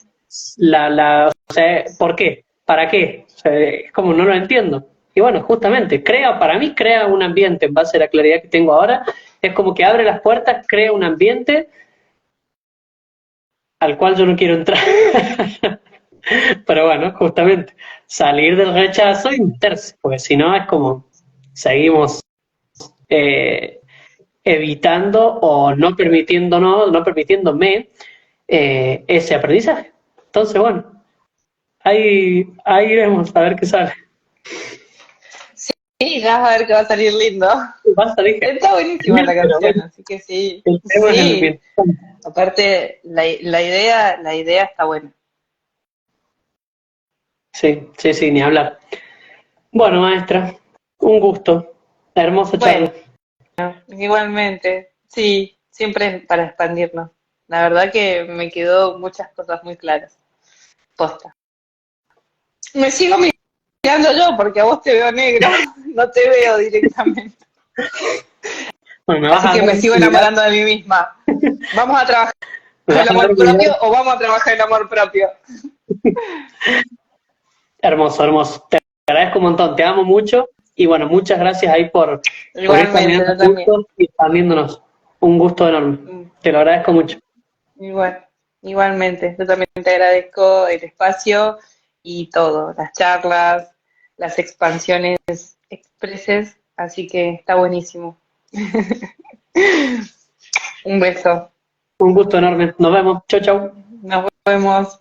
A: o sea, ¿por qué? ¿Para qué? O sea, es como no lo entiendo. Y bueno, justamente, para mí crea un ambiente en base a la claridad que tengo ahora, es como que abre las puertas, crea un ambiente al cual yo no quiero entrar. Pero bueno, justamente salir del rechazo y meterse, porque si no es como seguimos eh, evitando o no permitiéndonos, no permitiéndome ese aprendizaje. Entonces, bueno, ahí iremos a ver qué sale.
B: Sí, ya vas a ver que va a salir lindo.
A: Basta, dije.
B: Está buenísima la
A: Pero
B: canción,
A: bueno,
B: así que sí.
A: el tema es el
B: Sí.
A: bien.
B: Aparte, la idea está buena.
A: Sí, sí, sí, ni hablar. Bueno, maestra, un gusto. Hermosa charla.
B: Bueno, igualmente. Sí, siempre para expandirnos. La verdad que me quedó muchas cosas muy claras. posta. Me sigo mirando yo porque a vos te veo negro, no te veo directamente.
A: Bueno, me vas
B: Así
A: a
B: que me
A: ver,
B: sigo enamorando de mí misma. ¿Vamos a trabajar
A: me
B: el
A: vas a ver
B: amor
A: mirar.
B: propio o vamos a trabajar el amor propio?
A: Hermoso, hermoso. Te agradezco un montón, te amo mucho y bueno, muchas gracias ahí por ir
B: Igualmente,
A: caminando
B: yo también.
A: juntos y expandiéndonos. Un gusto enorme.
B: Mm,
A: Te lo agradezco mucho.
B: Igual, igualmente. Yo también te agradezco el espacio y todo, las charlas, las expansiones expreses, así que está buenísimo. Un beso.
A: Un gusto enorme. Nos vemos. Chau, chau.
B: Nos vemos.